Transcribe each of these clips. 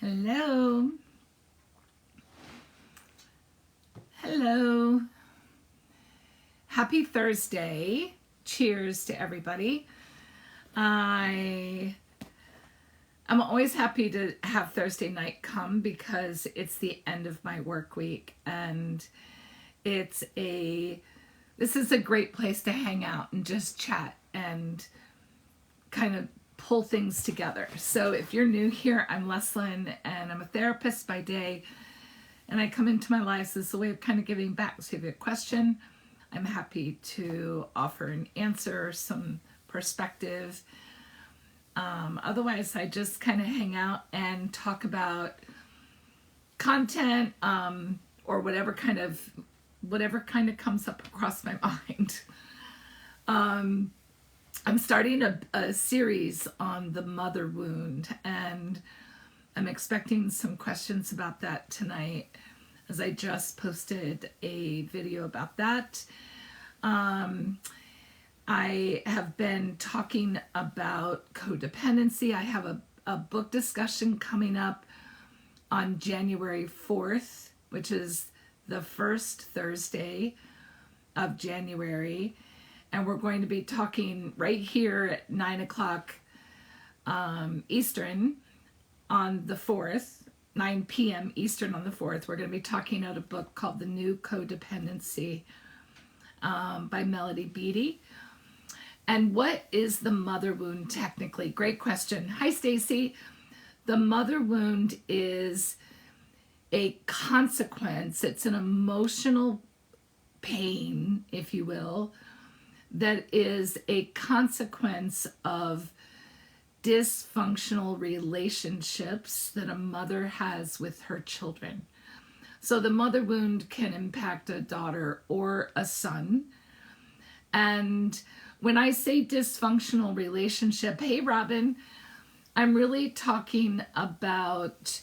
Hello. Hello. Happy Thursday. Cheers to everybody. I'm always happy to have Thursday night come because it's the end of my work week, and this is a great place to hang out and just chat and kind of pull things together. So if you're new here, I'm Leslyn, and I'm a therapist by day, and I come into my life as a way of kind of giving back. So if you have a question, I'm happy to offer an answer, some perspective. Otherwise, I just kind of hang out and talk about content or whatever kind of comes up across my mind. I'm starting a series on the mother wound, and I'm expecting some questions about that tonight, as I just posted a video about that. I have been talking about codependency. I have a book discussion coming up on January 4th, which is the first Thursday of January. And we're going to be talking right here at 9 o'clock Eastern on the 4th, 9 p.m. Eastern on the 4th. We're going to be talking about a book called The New Codependency by Melody Beattie. And what is the mother wound technically? Great question. Hi, Stacy. The mother wound is a consequence. It's an emotional pain, if you will, that is a consequence of dysfunctional relationships that a mother has with her children. So the mother wound can impact a daughter or a son. And when I say dysfunctional relationship, hey Robin, I'm really talking about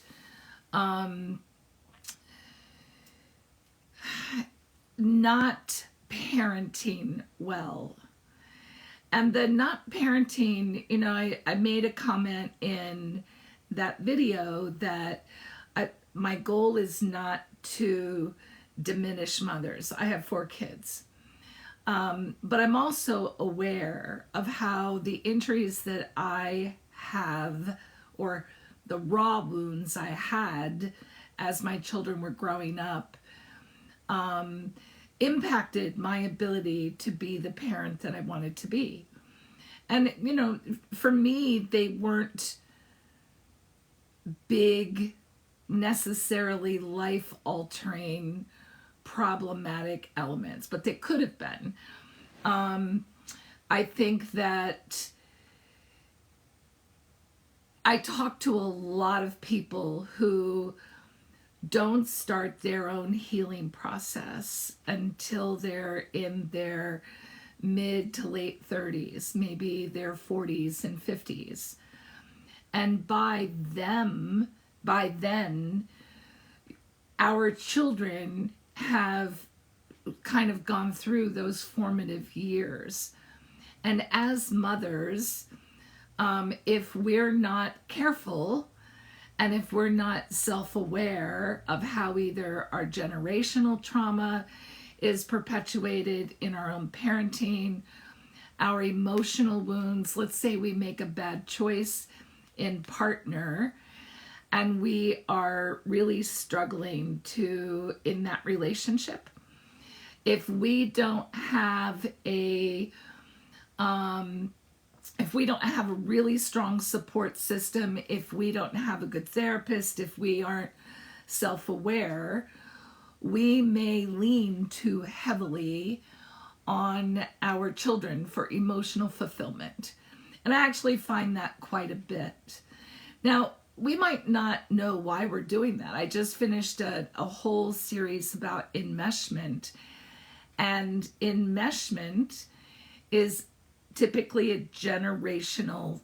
not parenting well. And the not parenting, I made a comment in that video that my goal is not to diminish mothers. I have 4 kids. But I'm also aware of how the injuries that I have, or the raw wounds I had as my children were growing up, impacted my ability to be the parent that I wanted to be. And, for me, they weren't big, necessarily life-altering, problematic elements, but they could have been. I think that I talk to a lot of people who don't start their own healing process until they're in their mid to late 30s, maybe their 40s and 50s. And by then, our children have kind of gone through those formative years. And as mothers, if we're not careful, and if we're not self-aware of how either our generational trauma is perpetuated in our own parenting, our emotional wounds, let's say we make a bad choice in partner, and we are really struggling in that relationship. If we don't have a really strong support system, if we don't have a good therapist, if we aren't self-aware, we may lean too heavily on our children for emotional fulfillment. And I actually find that quite a bit. Now, we might not know why we're doing that. I just finished a whole series about enmeshment. And enmeshment is typically a generational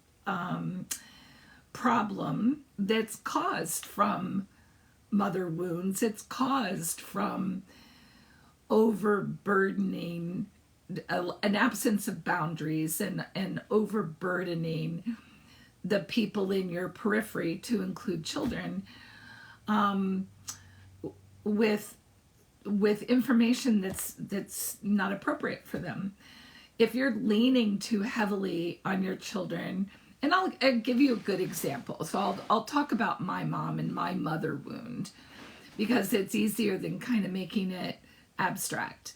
problem that's caused from mother wounds. It's caused from overburdening, an absence of boundaries, and overburdening the people in your periphery, to include children, with information that's not appropriate for them. If you're leaning too heavily on your children, and I'll give you a good example. So I'll talk about my mom and my mother wound, because it's easier than kind of making it abstract.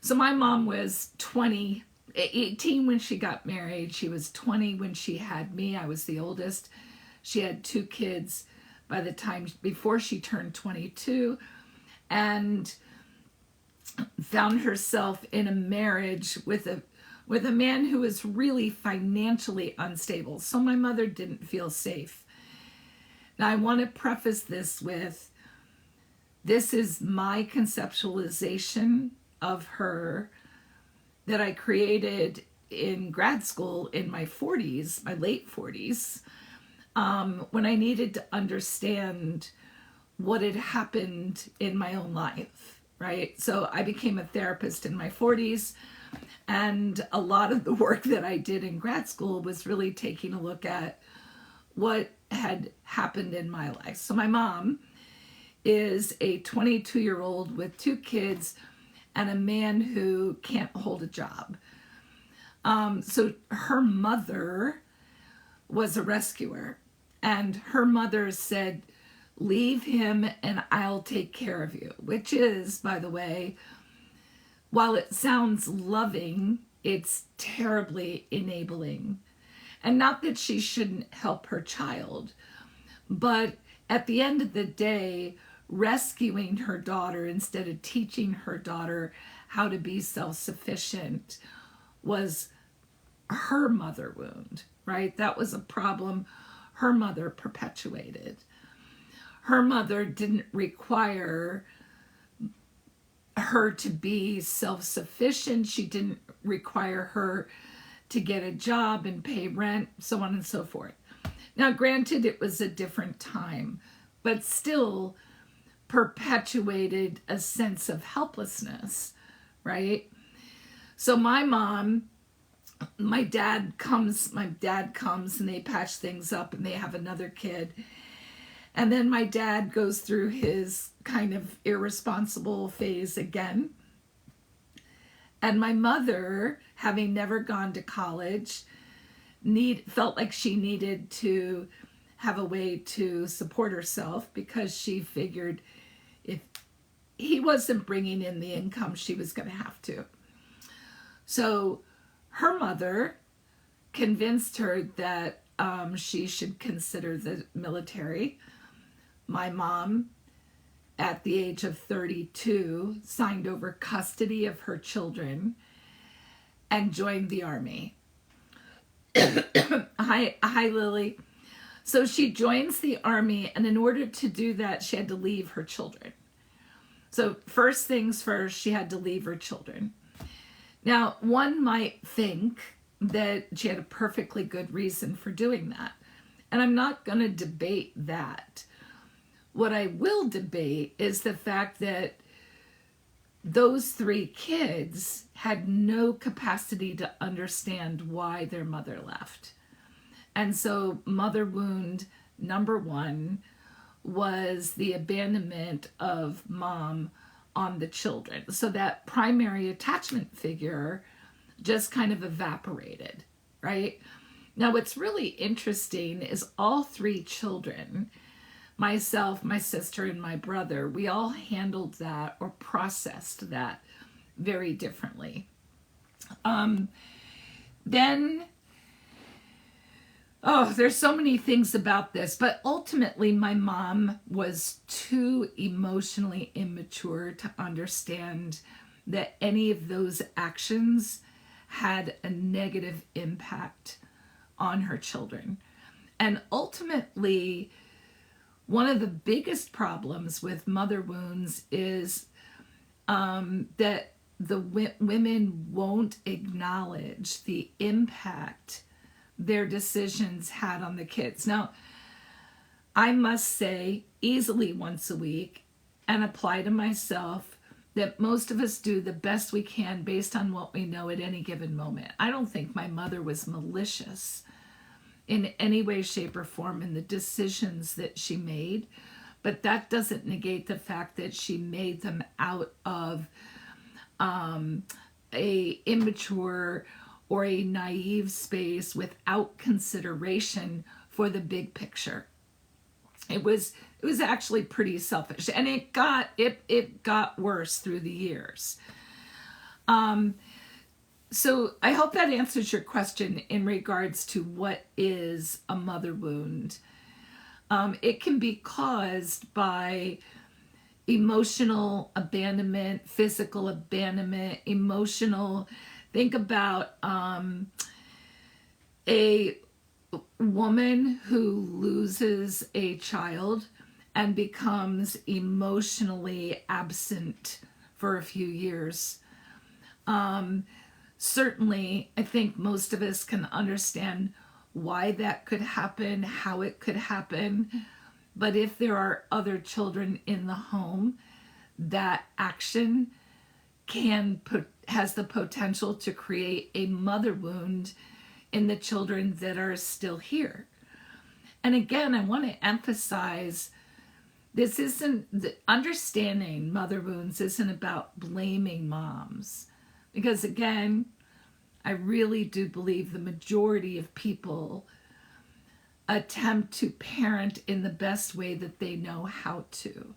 So my mom was 18 when she got married. She was 20 when she had me. I was the oldest. She had 2 kids by the time before she turned 22, and found herself in a marriage with a man who was really financially unstable. So my mother didn't feel safe. Now I want to preface this with, this is my conceptualization of her that I created in grad school in my 40s, my late 40s, when I needed to understand what had happened in my own life, right? So I became a therapist in my 40s, and a lot of the work that I did in grad school was really taking a look at what had happened in my life. So my mom is a 22-year-old with 2 kids and a man who can't hold a job. So her mother was a rescuer, and her mother said, leave him and I'll take care of you, which is, by the way, while it sounds loving, it's terribly enabling. And not that she shouldn't help her child, but at the end of the day, rescuing her daughter instead of teaching her daughter how to be self-sufficient was her mother wound, right? That was a problem her mother perpetuated. Her mother didn't require her to be self-sufficient. She didn't require her to get a job and pay rent, so on and so forth. Now, granted, it was a different time, but still perpetuated a sense of helplessness, right? So my dad comes and they patch things up and they have another kid. And then my dad goes through his kind of irresponsible phase again. And my mother, having never gone to college, felt like she needed to have a way to support herself, because she figured if he wasn't bringing in the income, she was going to have to. So her mother convinced her that she should consider the military. My mom, at the age of 32, signed over custody of her children and joined the Army. Hi, Lily. So she joins the Army, and in order to do that, she had to leave her children. So first things first, she had to leave her children. Now, one might think that she had a perfectly good reason for doing that, and I'm not going to debate that. What I will debate is the fact that those 3 kids had no capacity to understand why their mother left. And so mother wound number 1 was the abandonment of mom on the children. So that primary attachment figure just kind of evaporated, right? Now, what's really interesting is all 3 children, myself, my sister, and my brother, we all handled that or processed that very differently. There's so many things about this, but ultimately my mom was too emotionally immature to understand that any of those actions had a negative impact on her children. And ultimately, one of the biggest problems with mother wounds is that the women won't acknowledge the impact their decisions had on the kids. Now, I must say, easily once a week, and apply to myself, that most of us do the best we can based on what we know at any given moment. I don't think my mother was malicious in any way, shape, or form in the decisions that she made. But that doesn't negate the fact that she made them out of a immature or a naive space without consideration for the big picture. It was actually pretty selfish, and it got worse through the years. So I hope that answers your question in regards to what is a mother wound. It can be caused by emotional abandonment, physical abandonment, emotional. Think about a woman who loses a child and becomes emotionally absent for a few years. Certainly, I think most of us can understand why that could happen, how it could happen. But if there are other children in the home, that action has the potential to create a mother wound in the children that are still here. And again, I want to emphasize this understanding mother wounds isn't about blaming moms. Because again, I really do believe the majority of people attempt to parent in the best way that they know how to.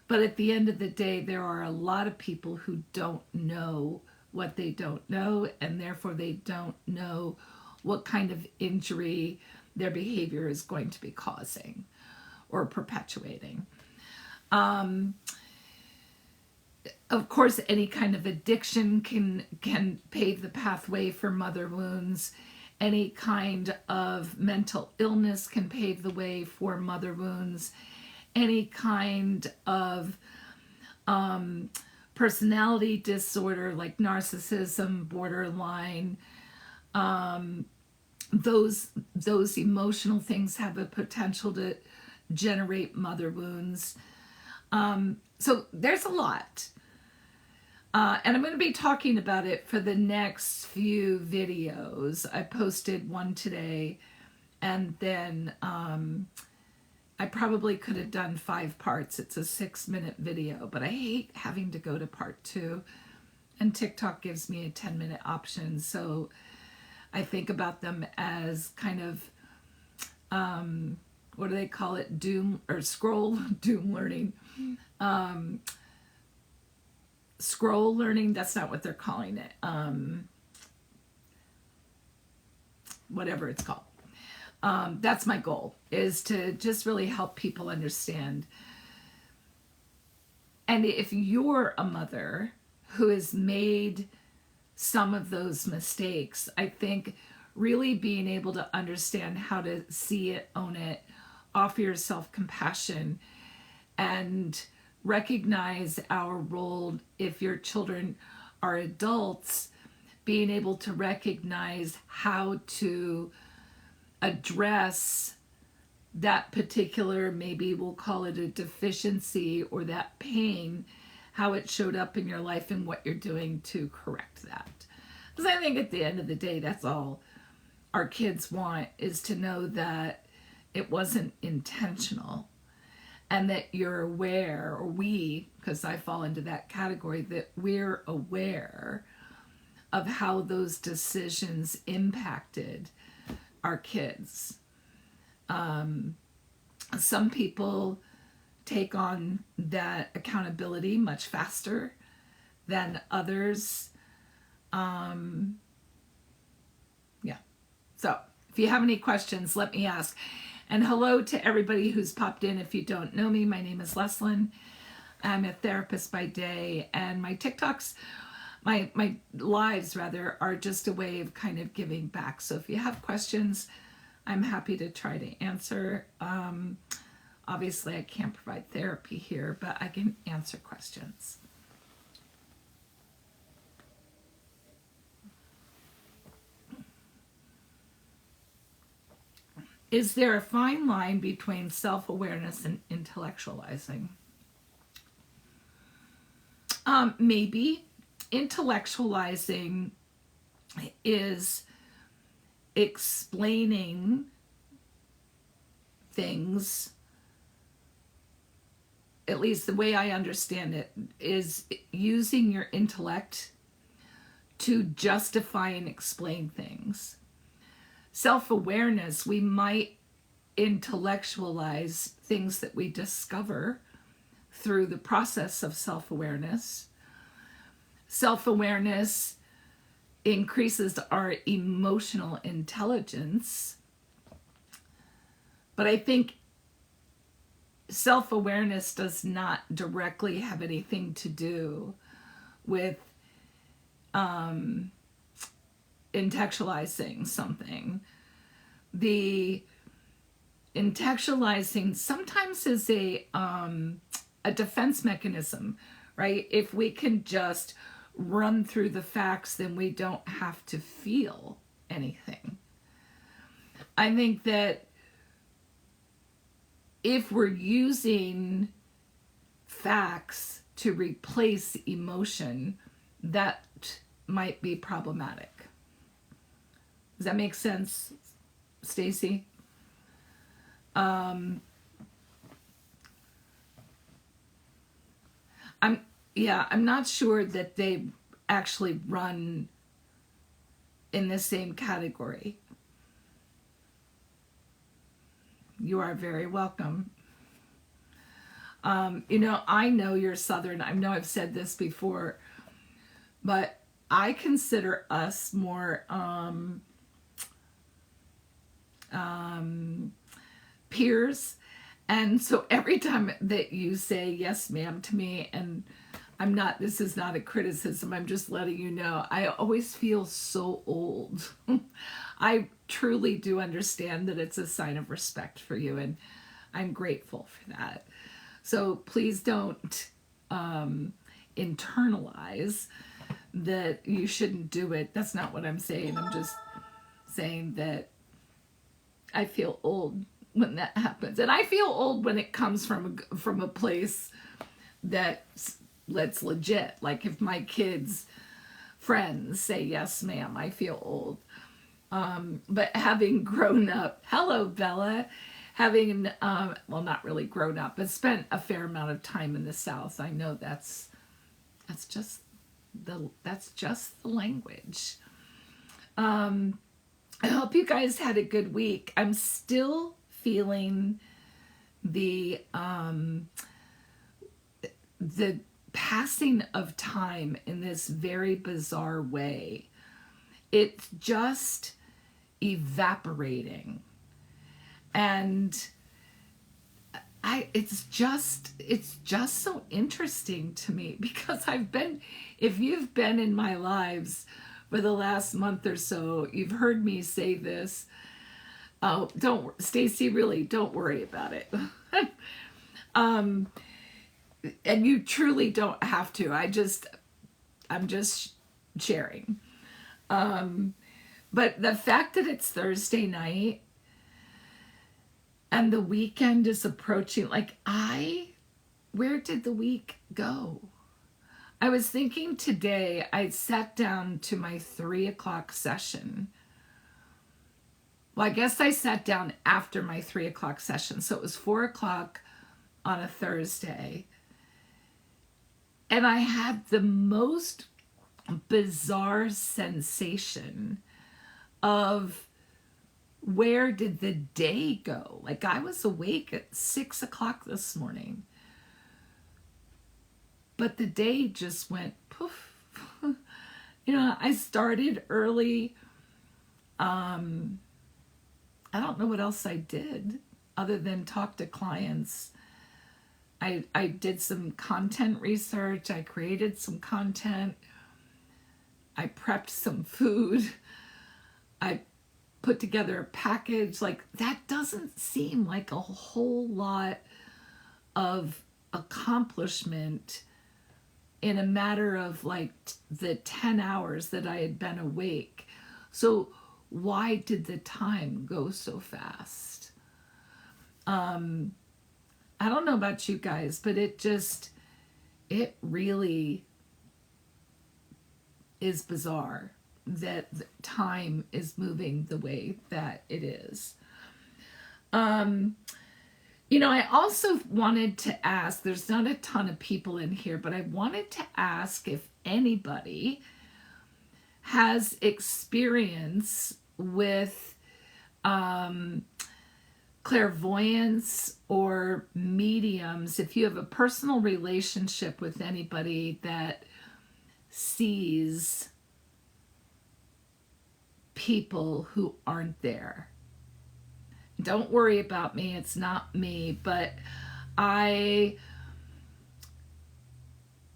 But at the end of the day, there are a lot of people who don't know what they don't know, and therefore they don't know what kind of injury their behavior is going to be causing or perpetuating. Of course, any kind of addiction can pave the pathway for mother wounds. Any kind of mental illness can pave the way for mother wounds. Any kind of personality disorder like narcissism, borderline, those emotional things have a potential to generate mother wounds. So there's a lot. And I'm going to be talking about it for the next few videos. I posted one today, and then I probably could have done 5 parts. It's a 6-minute video, but I hate having to go to part 2. And TikTok gives me a 10-minute option, so I think about them as kind of, what do they call it? Scroll learning. Scroll learning, that's not what they're calling it. Whatever it's called. That's my goal, is to just really help people understand. And if you're a mother who has made some of those mistakes, I think really being able to understand how to see it, own it, offer yourself compassion, and recognize our role if your children are adults, being able to recognize how to address that particular, maybe we'll call it a deficiency, or that pain, how it showed up in your life and what you're doing to correct that. Because I think at the end of the day, that's all our kids want, is to know that it wasn't intentional, and that you're aware, or we, because I fall into that category, that we're aware of how those decisions impacted our kids. Some people take on that accountability much faster than others. Yeah. So if you have any questions, let me ask. And hello to everybody who's popped in. If you don't know me, my name is Leslyn. I'm a therapist by day, and my TikToks, my lives rather, are just a way of kind of giving back. So if you have questions, I'm happy to try to answer. Obviously, I can't provide therapy here, but I can answer questions. Is there a fine line between self-awareness and intellectualizing? Maybe. Intellectualizing is explaining things, at least the way I understand it, is using your intellect to justify and explain things. Self-awareness, we might intellectualize things that we discover through the process of self-awareness. Self-awareness increases our emotional intelligence. But I think self-awareness does not directly have anything to do with intellectualizing something. The intellectualizing sometimes is a defense mechanism, right? If we can just run through the facts, then we don't have to feel anything. I think that if we're using facts to replace emotion, that might be problematic. Does that make sense, Stacy? I'm not sure that they actually run in the same category. You are very welcome. I know you're Southern. I know I've said this before, but I consider us more peers. And so every time that you say yes ma'am to me, and this is not a criticism, I'm just letting you know, I always feel so old. I truly do understand that it's a sign of respect for you, and I'm grateful for that. So please don't internalize that you shouldn't do it. That's not what I'm saying. I'm just saying that I feel old when that happens. And I feel old when it comes from a place that's legit. Like if my kids' friends say yes ma'am, I feel old. But having grown up, hello Bella, having not really grown up, but spent a fair amount of time in the South, I know that's just the language. I hope you guys had a good week. I'm still feeling the passing of time in this very bizarre way. It's just evaporating. And it's just so interesting to me, because if you've been in my lives for the last month or so, you've heard me say this. Oh, Stacy, really, don't worry about it. And you truly don't have to. I'm just sharing. But the fact that it's Thursday night and the weekend is approaching, where did the week go? I was thinking today, I sat down to my 3:00 session. Well, I guess I sat down after my 3:00 session. So it was 4:00 on a Thursday. And I had the most bizarre sensation of, where did the day go? Like, I was awake at 6:00 this morning, but the day just went poof. I started early. I don't know what else I did other than talk to clients. I did some content research. I created some content. I prepped some food. I put together a package. That doesn't seem like a whole lot of accomplishment in a matter of the 10 hours that I had been awake. So why did the time go so fast? I don't know about you guys, but it really is bizarre. that time is moving the way that it is. I also wanted to ask, there's not a ton of people in here, but I wanted to ask if anybody has experience with clairvoyance or mediums, if you have a personal relationship with anybody that sees people who aren't there. Don't worry about me, it's not me, but I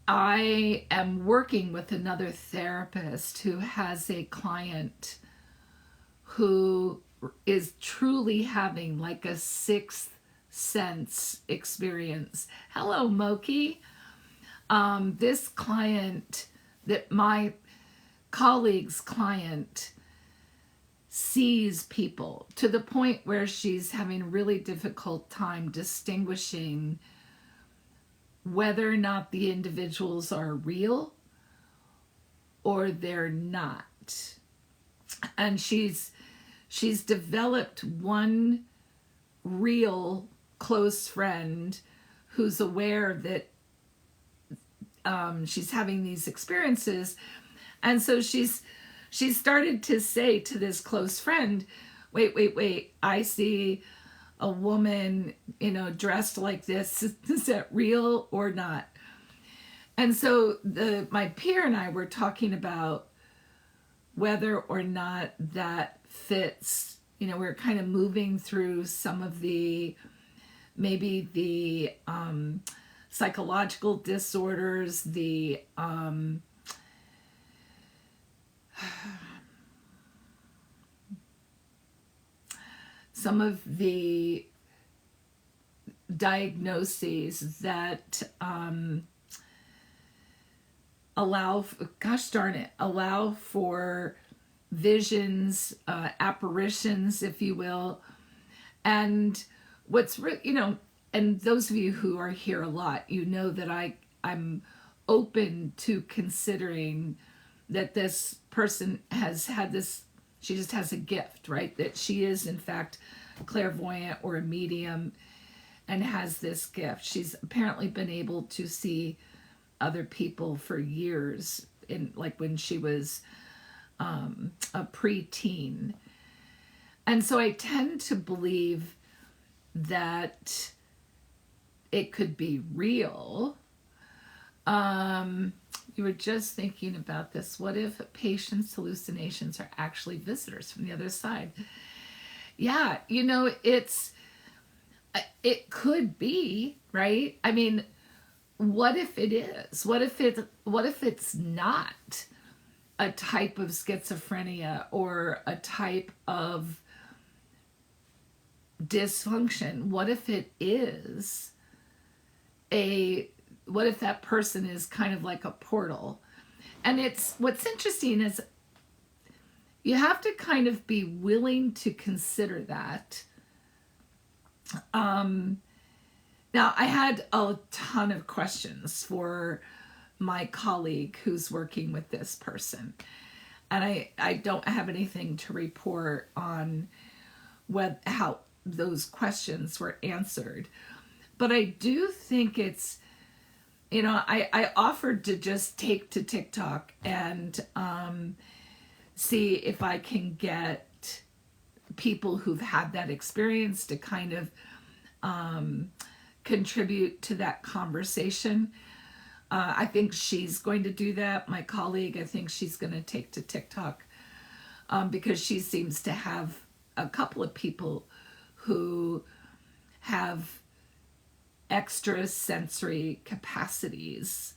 am working with another therapist who has a client who is truly having like a sixth sense experience. Hello, Moki. This client, that my colleague's client, sees people to the point where she's having a really difficult time distinguishing whether or not the individuals are real or they're not. And she's developed one real close friend who's aware that she's having these experiences. And so she's started to say to this close friend, wait, I see a woman, dressed like this. Is that real or not? And so my peer and I were talking about whether or not that fits. We're kind of moving through some of maybe the psychological disorders, the some of the diagnoses that allow for visions, apparitions, if you will. And and those of you who are here a lot, that I'm open to considering that this person has had this, she just has a gift, right? That she is in fact clairvoyant or a medium and has this gift. She's apparently been able to see other people for years, when she was a preteen. And so I tend to believe that it could be real. You were just thinking about this. What if patients' hallucinations are actually visitors from the other side? Yeah, it could be, right? I mean, what if it is? What if it's not a type of schizophrenia or a type of dysfunction? What if it is what if that person is kind of like a portal? And what's interesting is you have to kind of be willing to consider that. Now, I had a ton of questions for my colleague who's working with this person. And I don't have anything to report on how those questions were answered. But I do think it's, I offered to just take to TikTok and see if I can get people who've had that experience to kind of contribute to that conversation. I think she's going to do that. My colleague, I think she's going to take to TikTok because she seems to have a couple of people who have extra sensory capacities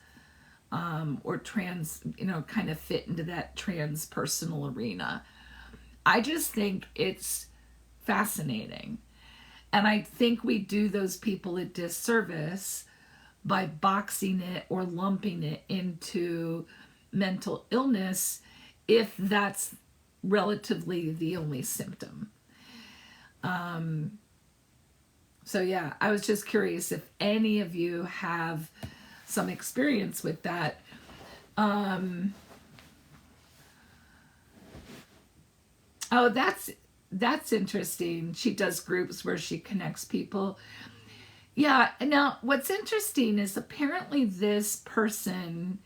or kind of fit into that transpersonal arena. I just think it's fascinating. And I think we do those people a disservice by boxing it or lumping it into mental illness if that's relatively the only symptom. So yeah, I was just curious if any of you have some experience with that. Oh, that's interesting. She does groups where she connects people. Yeah. Now, what's interesting is apparently this person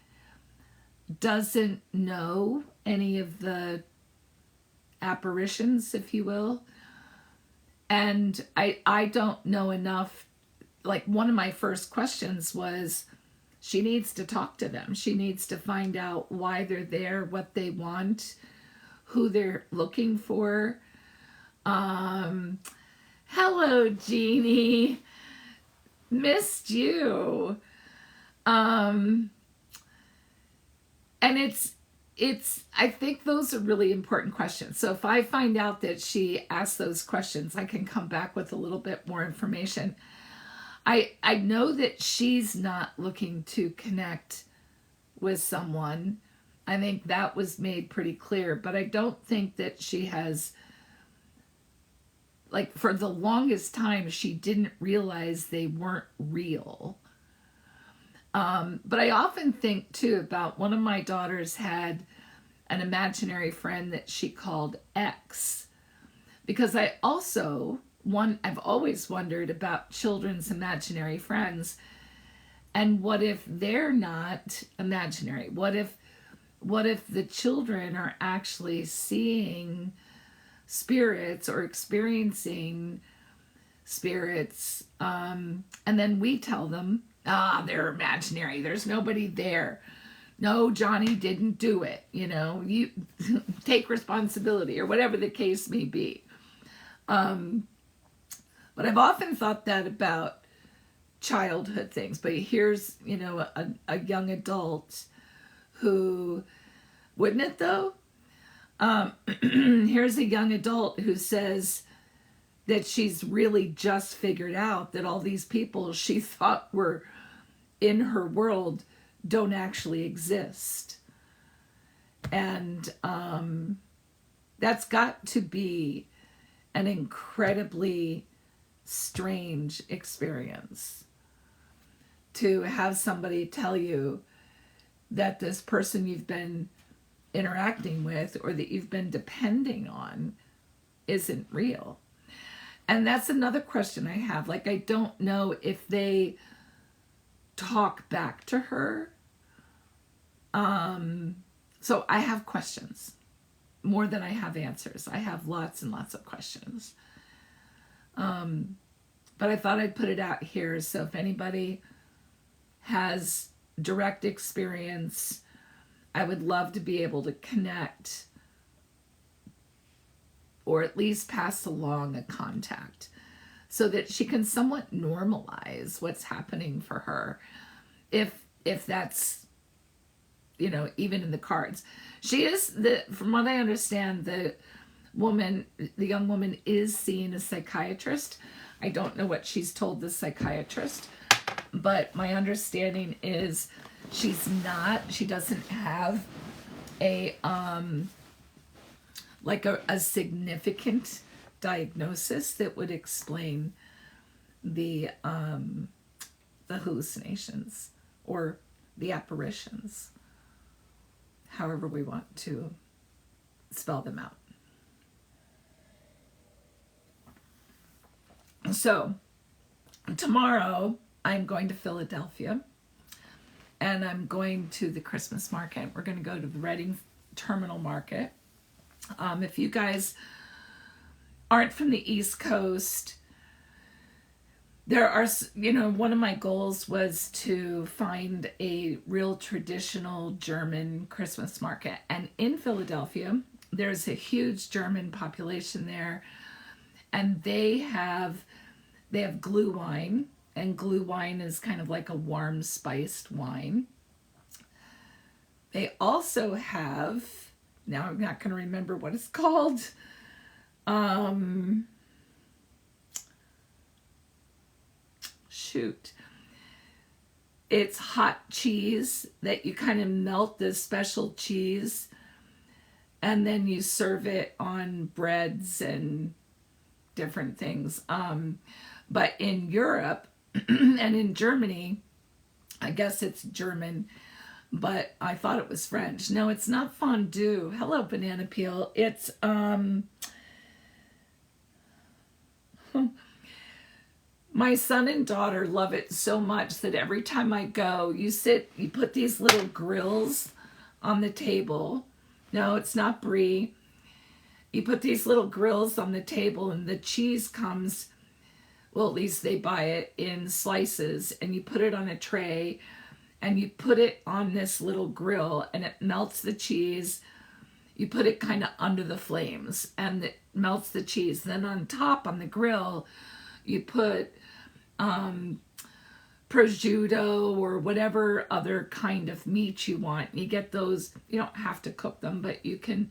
doesn't know any of the apparitions, if you will. And I don't know enough. Like, one of my first questions was, she needs to talk to them. She needs to find out why they're there, what they want, who they're looking for. Hello, Jeannie. Missed you. And I think those are really important questions. So if I find out that she asked those questions, I can come back with a little bit more information. I know that she's not looking to connect with someone. I think that was made pretty clear, but I don't think that she has, like, for the longest time, she didn't realize they weren't real. But I often think too about, one of my daughters had an imaginary friend that she called X, because I've always wondered about children's imaginary friends, and what if they're not imaginary? What if the children are actually seeing spirits or experiencing spirits, and then we tell them, they're imaginary, there's nobody there, no, Johnny didn't do it, you take responsibility, or whatever the case may be. But I've often thought that about childhood things. But here's, a young adult who, wouldn't it though? Here's a young adult who says that she's really just figured out that all these people she thought were in her world don't actually exist. And that's got to be an incredibly strange experience, to have somebody tell you that this person you've been interacting with, or that you've been depending on, isn't real. And that's another question I have. Like, I don't know if they talk back to her. So I have questions more than I have answers. I have lots and lots of questions. But I thought I'd put it out here. So if anybody has direct experience, I would love to be able to connect, or at least pass along a contact, so that she can somewhat normalize what's happening for her, if that's, even in the cards. She is, from what I understand, the young woman is seeing a psychiatrist. I don't know what she's told the psychiatrist, but my understanding is she doesn't have a significant diagnosis that would explain the hallucinations or the apparitions, however we want to spell them out. So tomorrow I'm going to Philadelphia, and I'm going to the Christmas market. We're going to go to the Reading Terminal Market. If you guys aren't from the East Coast, there are, one of my goals was to find a real traditional German Christmas market. And in Philadelphia, there's a huge German population there. And they have glue wine, and glue wine is kind of like a warm spiced wine. They also have, now I'm not going to remember what it's called. It's hot cheese that you kind of melt, this special cheese, and then you serve it on breads and different things. But in Europe and in Germany, I guess it's German, but I thought it was French. No, it's not fondue. Hello, banana peel. It's my son and daughter love it so much that every time I go, you put these little grills on the table. No, it's not brie. You put these little grills on the table and the cheese comes, well, at least they buy it in slices, and you put it on a tray and you put it on this little grill and it melts the cheese. You put it kind of under the flames and it melts the cheese. Then on top on the grill, you put prosciutto or whatever other kind of meat you want. You get those, you don't have to cook them, but you can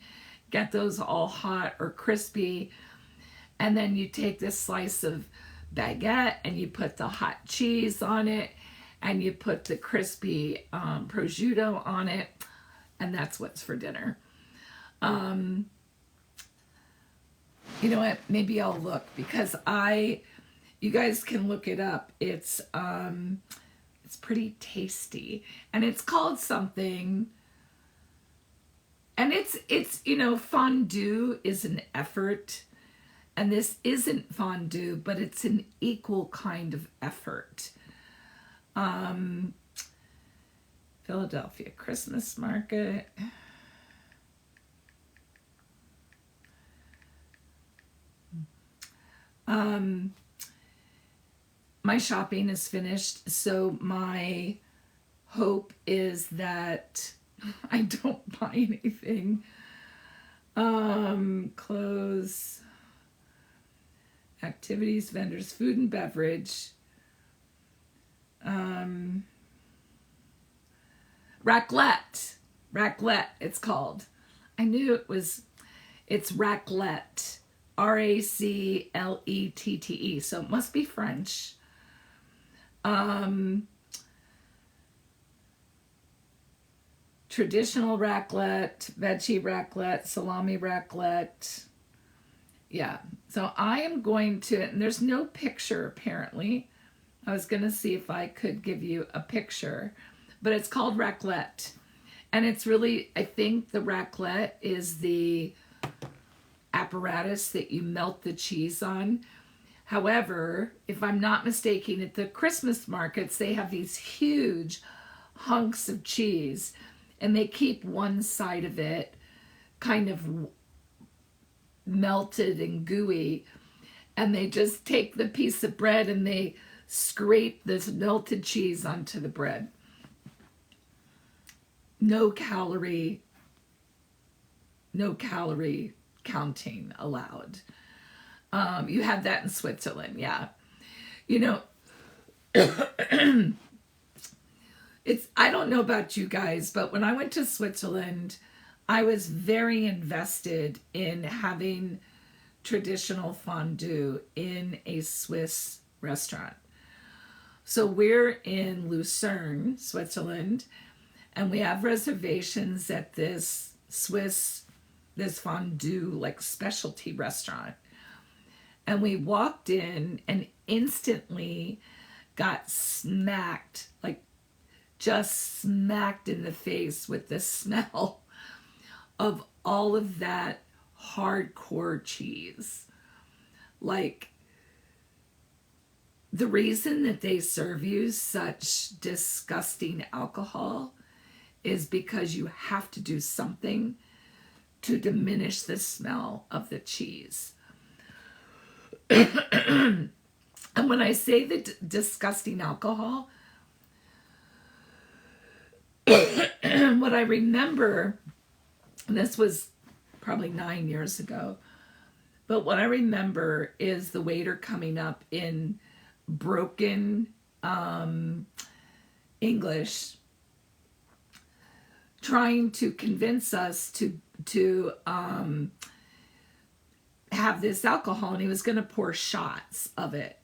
get those all hot or crispy. And then you take this slice of baguette and you put the hot cheese on it and you put the crispy prosciutto on it, and that's what's for dinner. You know what? Maybe I'll look, because you guys can look it up. It's pretty tasty, and it's called something. And it's fondue is an effort, and this isn't fondue, but it's an equal kind of effort. Philadelphia Christmas Market. My shopping is finished, so my hope is that I don't buy anything. Clothes, activities, vendors, food and beverage. Raclette, it's called. I knew it's raclette. Raclette, so it must be French. Traditional raclette, veggie raclette, salami raclette. Yeah, so I am going to, and there's no picture apparently. I was going to see if I could give you a picture, but it's called raclette. And it's really, I think the raclette is the apparatus that you melt the cheese on. However, if I'm not mistaken, at the Christmas markets, they have these huge hunks of cheese, and they keep one side of it kind of melted and gooey, and they just take the piece of bread and they scrape this melted cheese onto the bread. No calorie counting allowed. You have that in Switzerland, yeah. I don't know about you guys, but when I went to Switzerland, I was very invested in having traditional fondue in a Swiss restaurant. So we're in Lucerne, Switzerland, and we have reservations at this fondue like specialty restaurant. And we walked in and instantly got smacked, like just smacked in the face with the smell of all of that hardcore cheese. Like, the reason that they serve you such disgusting alcohol is because you have to do something to diminish the smell of the cheese. And when I say the disgusting alcohol, what I remember, and this was probably 9 years ago, but what I remember is the waiter coming up in broken English, trying to convince us to have this alcohol, and he was going to pour shots of it.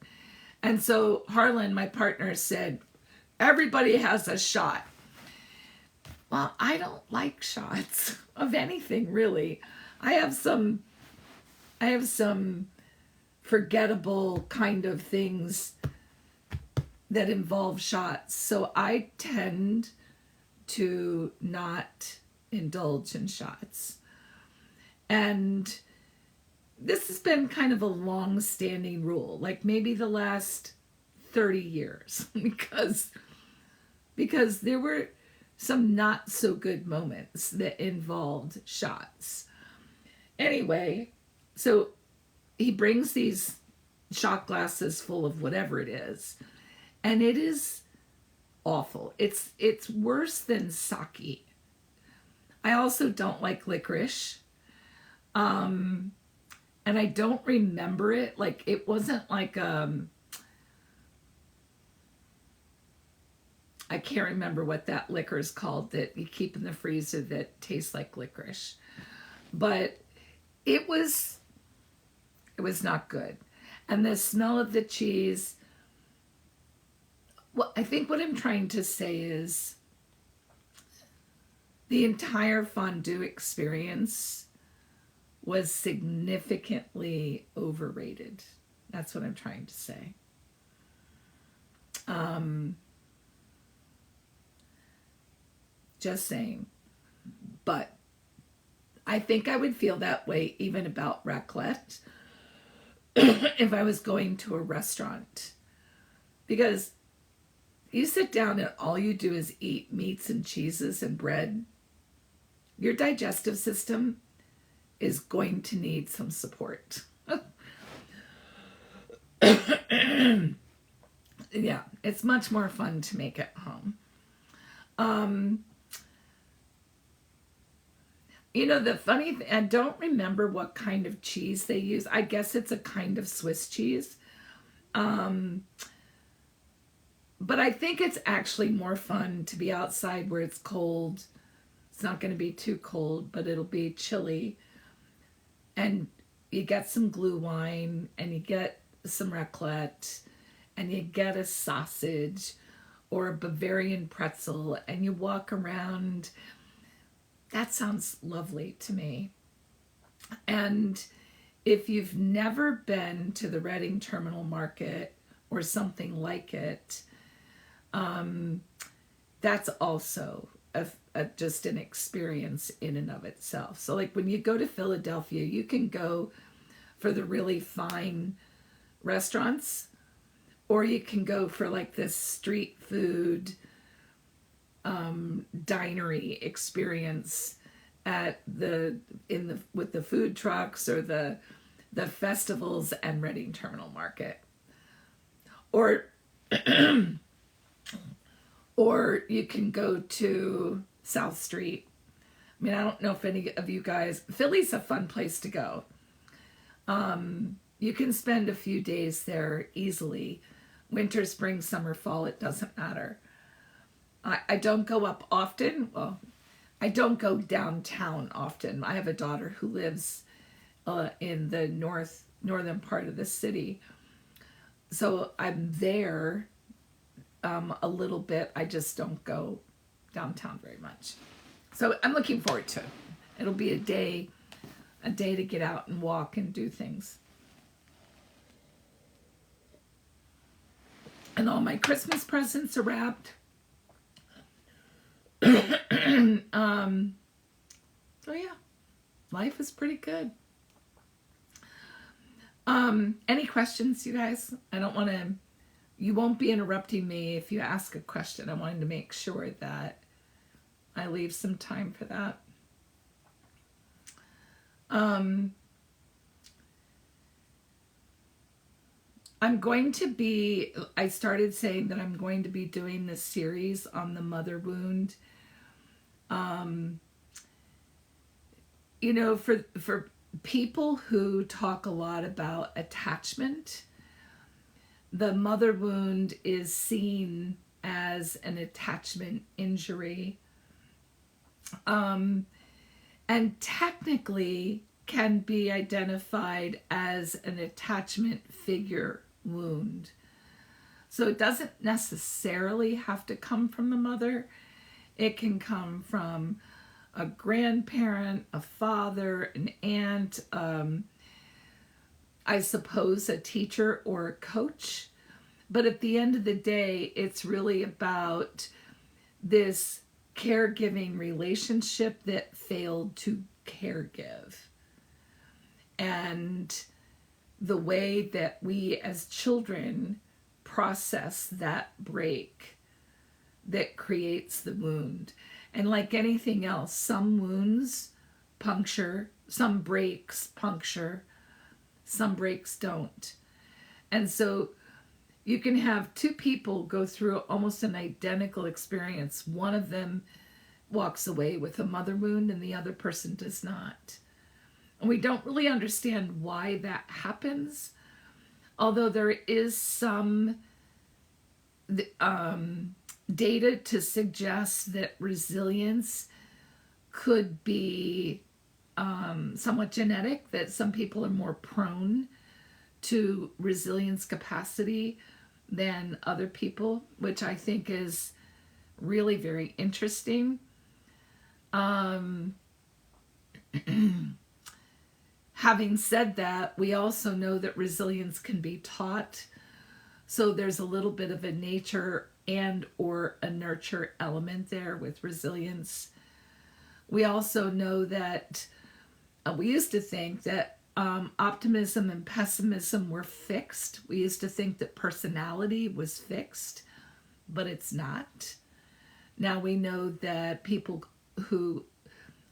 And so Harlan, my partner, said, everybody has a shot. Well, I don't like shots of anything, really. I have some forgettable kind of things that involve shots. So I tend to not indulge in shots. And this has been kind of a long-standing rule, like maybe the last 30 years, because there were some not so good moments that involved shots. Anyway, so he brings these shot glasses full of whatever it is, and it is awful. It's worse than sake. I also don't like licorice. And I don't remember it. Like, it wasn't like, I can't remember what that liquor is called that you keep in the freezer that tastes like licorice. But it was not good. And the smell of the cheese, well, I think what I'm trying to say is the entire fondue experience was significantly overrated. That's what I'm trying to say. Just saying. But I think I would feel that way even about raclette if I was going to a restaurant. Because you sit down and all you do is eat meats and cheeses and bread, your digestive system is going to need some support. Yeah, it's much more fun to make at home. You know, the funny thing, I don't remember what kind of cheese they use. I guess it's a kind of Swiss cheese. But I think it's actually more fun to be outside where it's cold. It's not going to be too cold, but it'll be chilly. And you get some glue wine, and you get some raclette, and you get a sausage or a Bavarian pretzel, and you walk around. That sounds lovely to me. And if you've never been to the Reading Terminal Market or something like it, that's also just an experience in and of itself. So like when you go to Philadelphia, you can go for the really fine restaurants, or you can go for like this street food dinery experience at with the food trucks or the festivals and Reading Terminal Market. Or or you can go to South Street. I mean, I don't know if any of you guys, Philly's a fun place to go. You can spend a few days there easily. Winter, spring, summer, fall, it doesn't matter. I don't go up often. Well, I don't go downtown often. I have a daughter who lives in the northern part of the city. So I'm there a little bit. I just don't go downtown very much. So I'm looking forward to it. It'll be a day to get out and walk and do things. And all my Christmas presents are wrapped. So yeah, life is pretty good. Any questions, you guys? You won't be interrupting me if you ask a question. I wanted to make sure that I leave some time for that. I started saying that I'm going to be doing this series on the mother wound. You know, for people who talk a lot about attachment, the mother wound is seen as an attachment injury. And technically can be identified as an attachment figure wound. So it doesn't necessarily have to come from the mother. It can come from a grandparent, a father, an aunt, I suppose a teacher or a coach. But at the end of the day, it's really about this caregiving relationship that failed to caregive. And the way that we as children process that break that creates the wound. And like anything else, some wounds puncture, some breaks puncture, some breaks don't. And so you can have two people go through almost an identical experience. One of them walks away with a mother wound and the other person does not. And we don't really understand why that happens, although there is some data to suggest that resilience could be somewhat genetic, that some people are more prone to resilience capacity than other people, which I think is really very interesting. Having said that, we also know that resilience can be taught. So there's a little bit of a nature and or a nurture element there with resilience. We also know that we used to think that optimism and pessimism were fixed. We used to think that personality was fixed, but it's not. Now we know that people who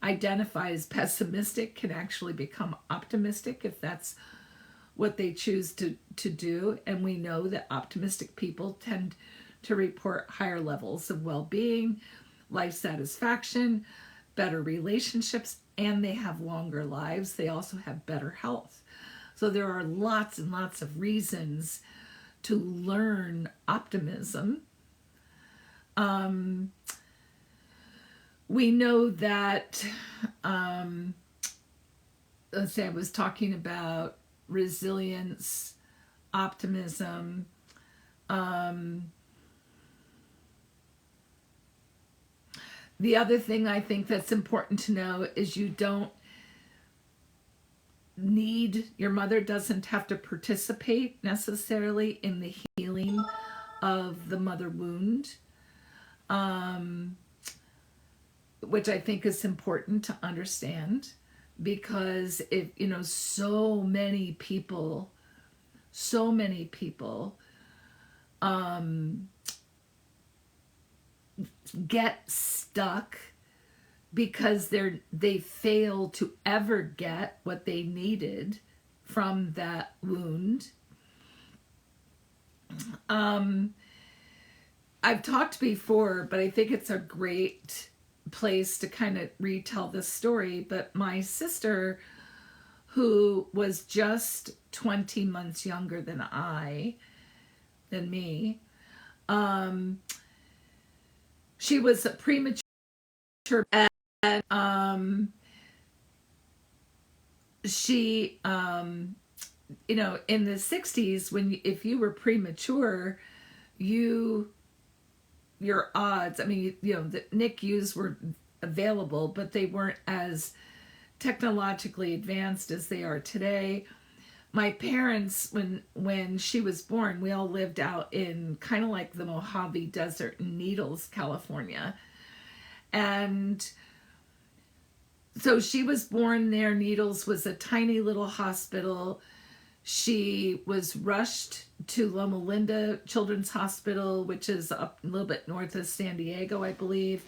identify as pessimistic can actually become optimistic if that's what they choose to do. And we know that optimistic people tend to report higher levels of well-being, life satisfaction, better relationships, and they have longer lives. They also have better health. So there are lots and lots of reasons to learn optimism. We know that, let's say I was talking about resilience, optimism. The other thing I think that's important to know is you don't need, your mother doesn't have to participate necessarily in the healing of the mother wound, which I think is important to understand, because if, you know, so many people get stuck because they fail to ever get what they needed from that wound. I've talked before, but I think it's a great place to kind of retell this story. But my sister, who was just 20 months younger than me, she was a premature, and she, you know, in the 60s, if you were premature, your odds, I mean, you know, the NICUs were available, but they weren't as technologically advanced as they are today. My parents, when she was born, we all lived out in kind of like the Mojave Desert in Needles, California. And so she was born there. Needles was a tiny little hospital. She was rushed to Loma Linda Children's Hospital, which is up a little bit north of San Diego, I believe.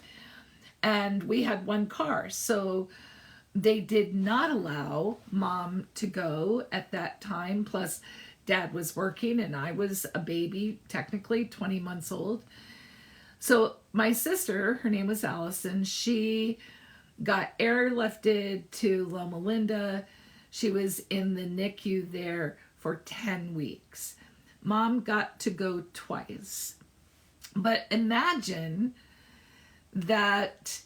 And we had one car. So they did not allow mom to go at that time. Plus, dad was working and I was a baby, technically 20 months old. So my sister, her name was Allison, she got airlifted to Loma Linda. She was in the NICU there for 10 weeks. Mom got to go twice. But imagine that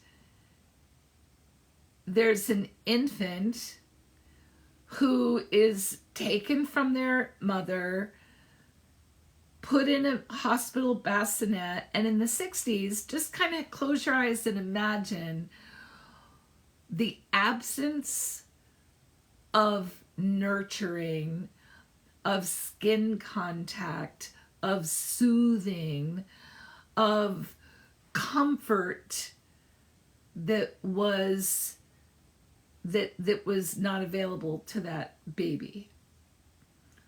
there's an infant who is taken from their mother, put in a hospital bassinet, and in the 60s, just kind of close your eyes and imagine the absence of nurturing, of skin contact, of soothing, of comfort that was not available to that baby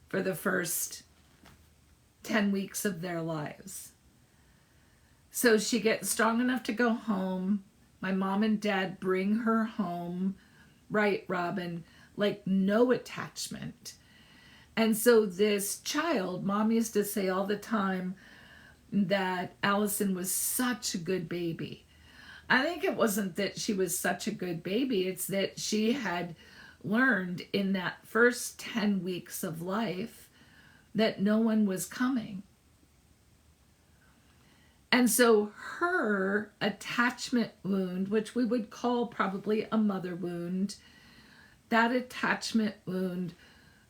for the first 10 weeks of their lives. So she gets strong enough to go home. My mom and dad bring her home, right, Robin? Like no attachment. And so this child, mom used to say all the time that Allison was such a good baby. I think it wasn't that she was such a good baby. It's that she had learned in that first 10 weeks of life that no one was coming. And so her attachment wound, which we would call probably a mother wound, that attachment wound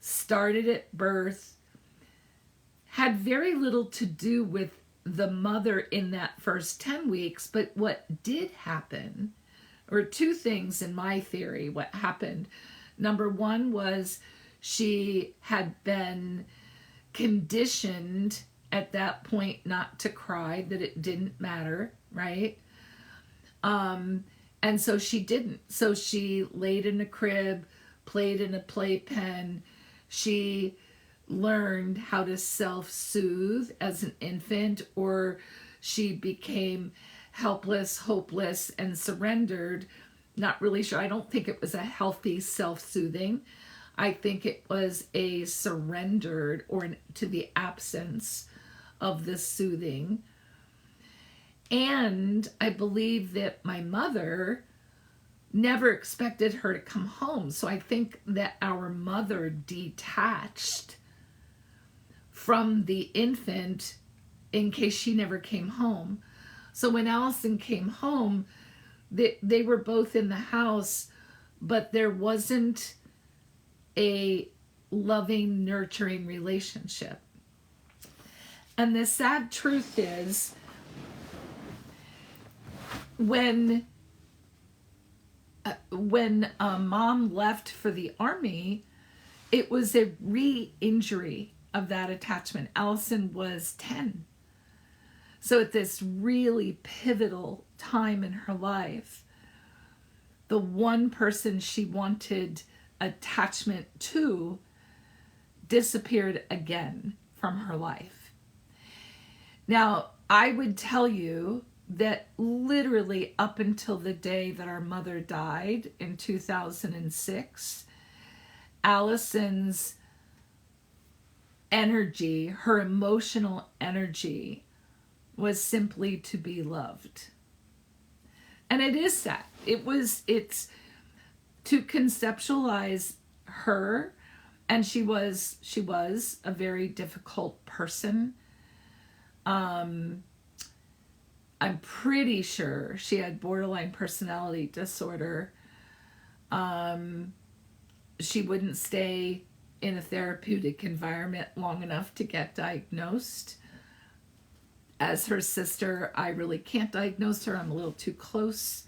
started at birth, had very little to do with the mother in that first 10 weeks, but what did happen, or two things in my theory, what happened. Number one was she had been conditioned at that point not to cry, that it didn't matter, right? And so she didn't. So she laid in a crib, played in a playpen. She learned how to self-soothe as an infant, or she became helpless, hopeless, and surrendered. Not really sure. I don't think it was a healthy self-soothing. I think it was a surrendered or to the absence of the soothing. And I believe that my mother never expected her to come home. So I think that our mother detached from the infant in case she never came home. So when Allison came home, they were both in the house, but there wasn't a loving, nurturing relationship. And the sad truth is, when mom left for the army, it was a re-injury of that attachment. Allison was 10. So at this really pivotal time in her life, the one person she wanted attachment to disappeared again from her life. Now, I would tell you that literally up until the day that our mother died in 2006, Allison's energy, her emotional energy, was simply to be loved. And it is sad. It's to conceptualize her, and she was a very difficult person. I'm pretty sure she had borderline personality disorder. She wouldn't stay in a therapeutic environment long enough to get diagnosed. As her sister, I really can't diagnose her. I'm a little too close.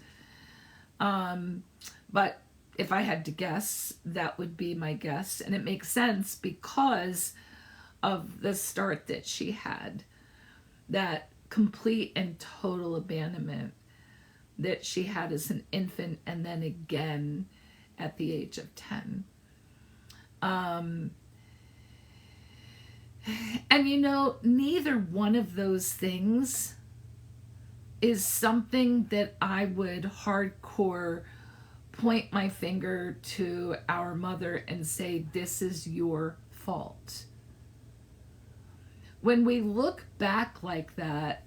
But if I had to guess, that would be my guess. And it makes sense because of the start that she had. That complete and total abandonment that she had as an infant, and then again at the age of 10. And neither one of those things is something that I would hardcore point my finger to our mother and say, this is your fault. When we look back like that,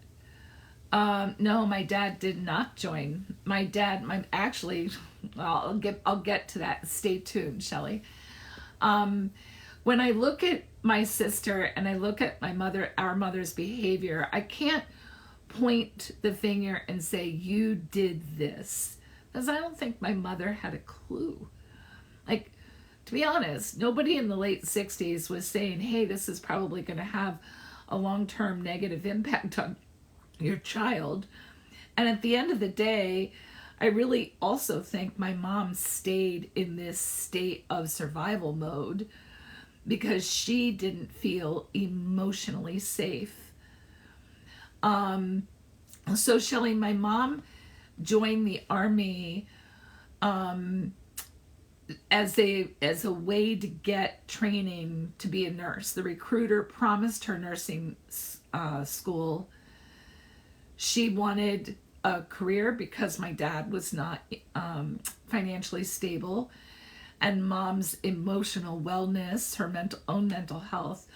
no, my dad did not join. I'll get to that. Stay tuned, Shelley. When I look at my sister and I look at our mother's behavior, I can't point the finger and say, you did this. Because I don't think my mother had a clue. Like, to be honest, nobody in the late 60s was saying, hey, this is probably going to have a long-term negative impact on your child. And at the end of the day, I really also think my mom stayed in this state of survival mode because she didn't feel emotionally safe. So Shelley, my mom joined the Army as a way to get training to be a nurse. The recruiter promised her nursing school. She wanted a career because my dad was not financially stable, and mom's emotional wellness, her own mental health,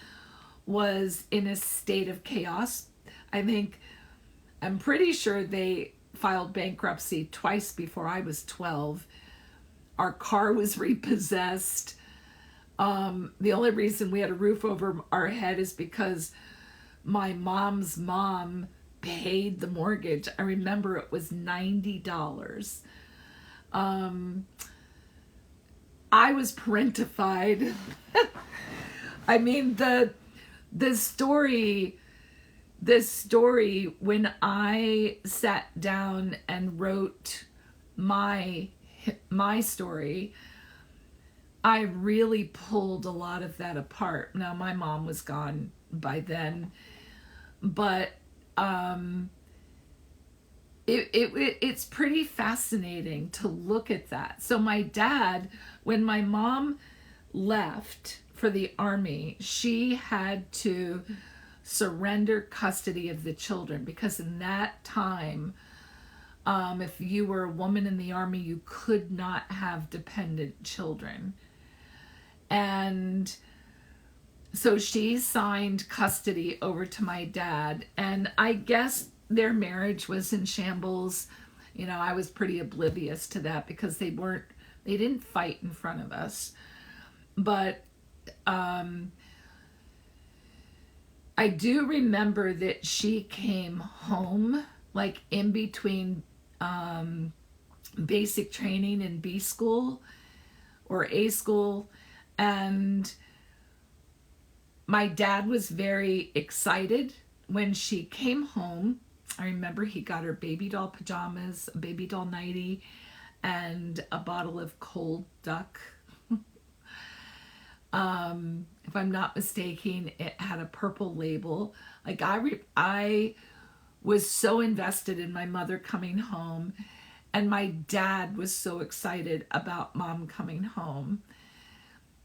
was in a state of chaos. I'm pretty sure they filed bankruptcy twice before I was 12. Our car was repossessed. The only reason we had a roof over our head is because my mom's mom paid the mortgage. I remember it was $90. I was parentified. I mean, this story, when I sat down and wrote my story, I really pulled a lot of that apart. Now, my mom was gone by then, but it's pretty fascinating to look at that. So my dad, when my mom left for the Army, she had to surrender custody of the children, because in that time, if you were a woman in the Army, you could not have dependent children. And so she signed custody over to my dad, and I guess their marriage was in shambles. I was pretty oblivious to that because they didn't fight in front of us. But I do remember that she came home like in between basic training in B school or A school, and my dad was very excited when she came home. I remember he got her baby doll pajamas, a baby doll nightie, and a bottle of cold duck. If I'm not mistaken, it had a purple label. Like I was so invested in my mother coming home, and my dad was so excited about mom coming home.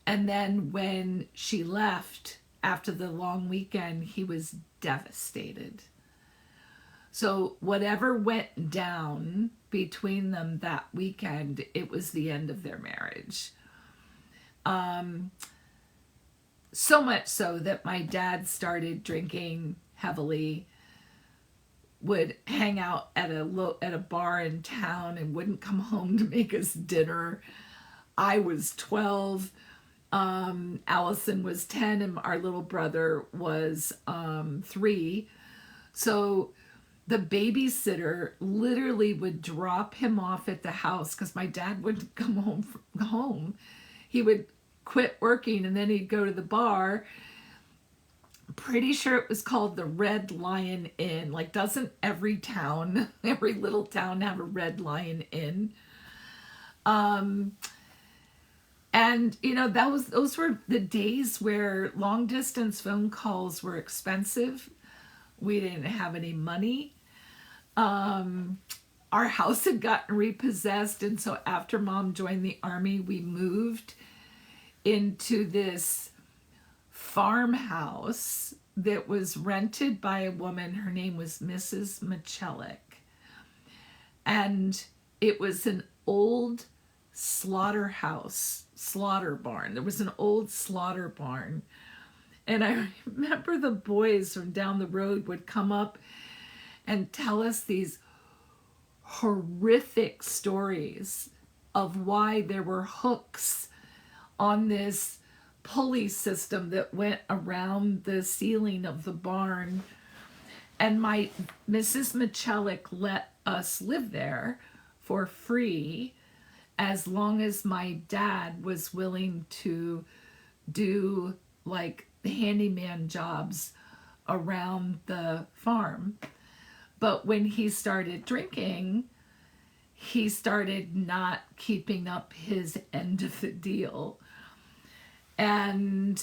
And then when she left after the long weekend, he was devastated. So whatever went down between them that weekend, it was the end of their marriage. So much so that my dad started drinking heavily, would hang out at a bar in town and wouldn't come home to make us dinner. I was 12. Allison was 10, and our little brother was 3. So the babysitter literally would drop him off at the house because my dad wouldn't come home. He would quit working and then he'd go to the bar. Pretty sure it was called the Red Lion Inn. Like, doesn't every little town have a Red Lion Inn? And those were the days where long distance phone calls were expensive. We didn't have any money. Our house had gotten repossessed, and so after mom joined the Army, we moved into this farmhouse that was rented by a woman. Her name was Mrs. Michelik. And it was an old slaughter barn. There was an old slaughter barn. And I remember the boys from down the road would come up and tell us these horrific stories of why there were hooks on this pulley system that went around the ceiling of the barn. And my Mrs. Michelik let us live there for free as long as my dad was willing to do like handyman jobs around the farm. But when he started drinking, he started not keeping up his end of the deal. And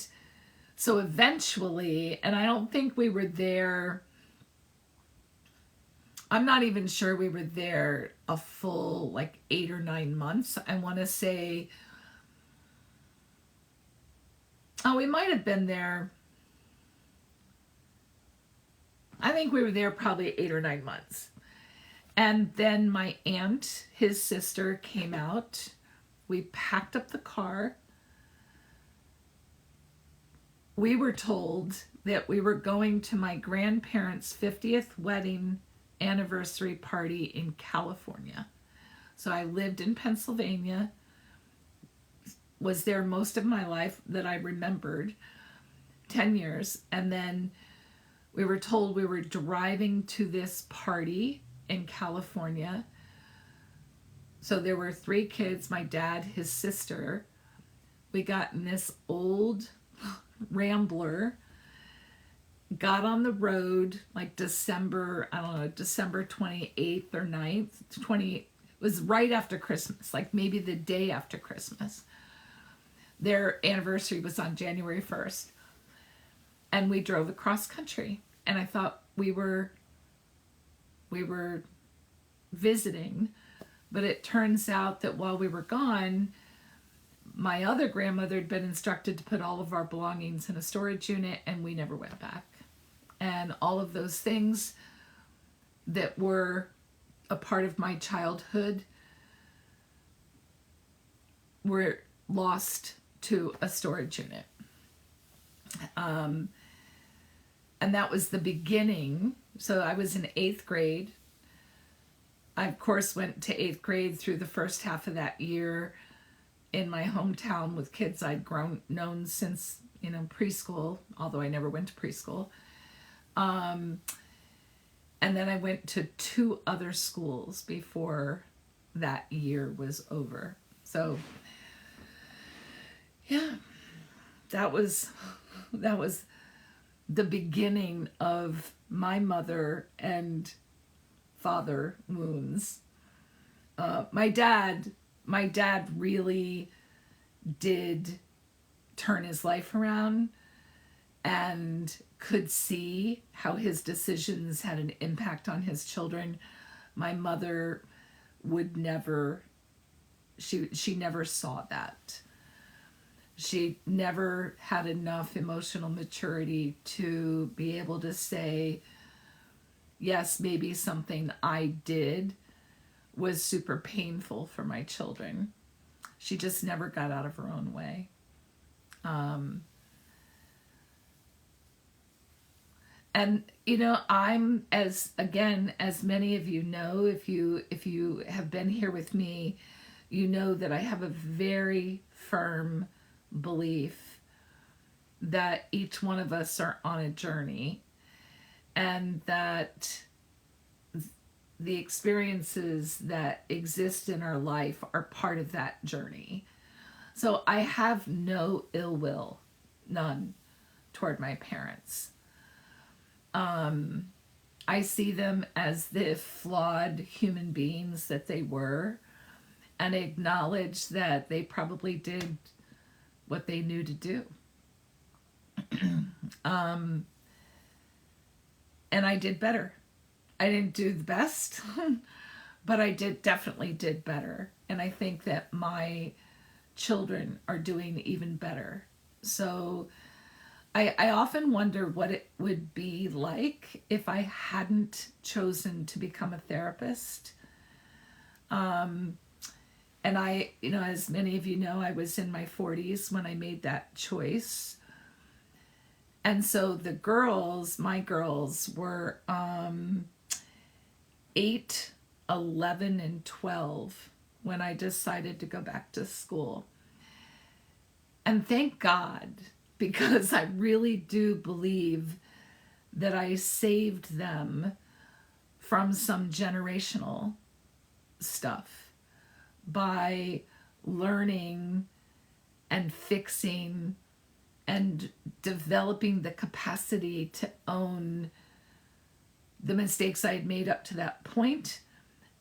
so eventually, and I don't think we were there I'm not even sure we were there a full like 8 or 9 months. I want to say, oh, we might have been there. I think we were there probably 8 or 9 months. And then my aunt, his sister, came out. We packed up the car. We were told that we were going to my grandparents' 50th wedding anniversary party in California. So I lived in Pennsylvania, was there most of my life that I remembered, 10 years. And then we were told we were driving to this party in California. So there were 3 kids, my dad, his sister. We got in this old Rambler, got on the road like December 28th or 9th, 20, it was right after Christmas, like maybe the day after Christmas. Their anniversary was on January 1st. And we drove across country. And I thought we were visiting, but it turns out that while we were gone, my other grandmother had been instructed to put all of our belongings in a storage unit, and we never went back. And all of those things that were a part of my childhood were lost to a storage unit. And that was the beginning. So I was in 8th grade. I, of course, went to 8th grade through the first half of that year in my hometown with kids I'd known since, preschool, although I never went to preschool. And then I went to 2 other schools before that year was over. So, yeah, that was the beginning of my mother and father wounds. My dad really did turn his life around and could see how his decisions had an impact on his children. My mother would never, she never saw that. She never had enough emotional maturity to be able to say, yes, maybe something I did was super painful for my children. She just never got out of her own way. And I'm as many of you know, if you have been here with me, you know that I have a very firm belief that each one of us are on a journey, and that the experiences that exist in our life are part of that journey. So I have no ill will, none, toward my parents. I see them as the flawed human beings that they were, and acknowledge that they probably did what they knew to do. And I did better. I didn't do the best, but I definitely did better. And I think that my children are doing even better. So I often wonder what it would be like if I hadn't chosen to become a therapist. And I, as many of you know, I was in my 40s when I made that choice. And so my girls were 8, 11, and 12 when I decided to go back to school. And thank God, because I really do believe that I saved them from some generational stuff by learning and fixing and developing the capacity to own the mistakes I had made up to that point,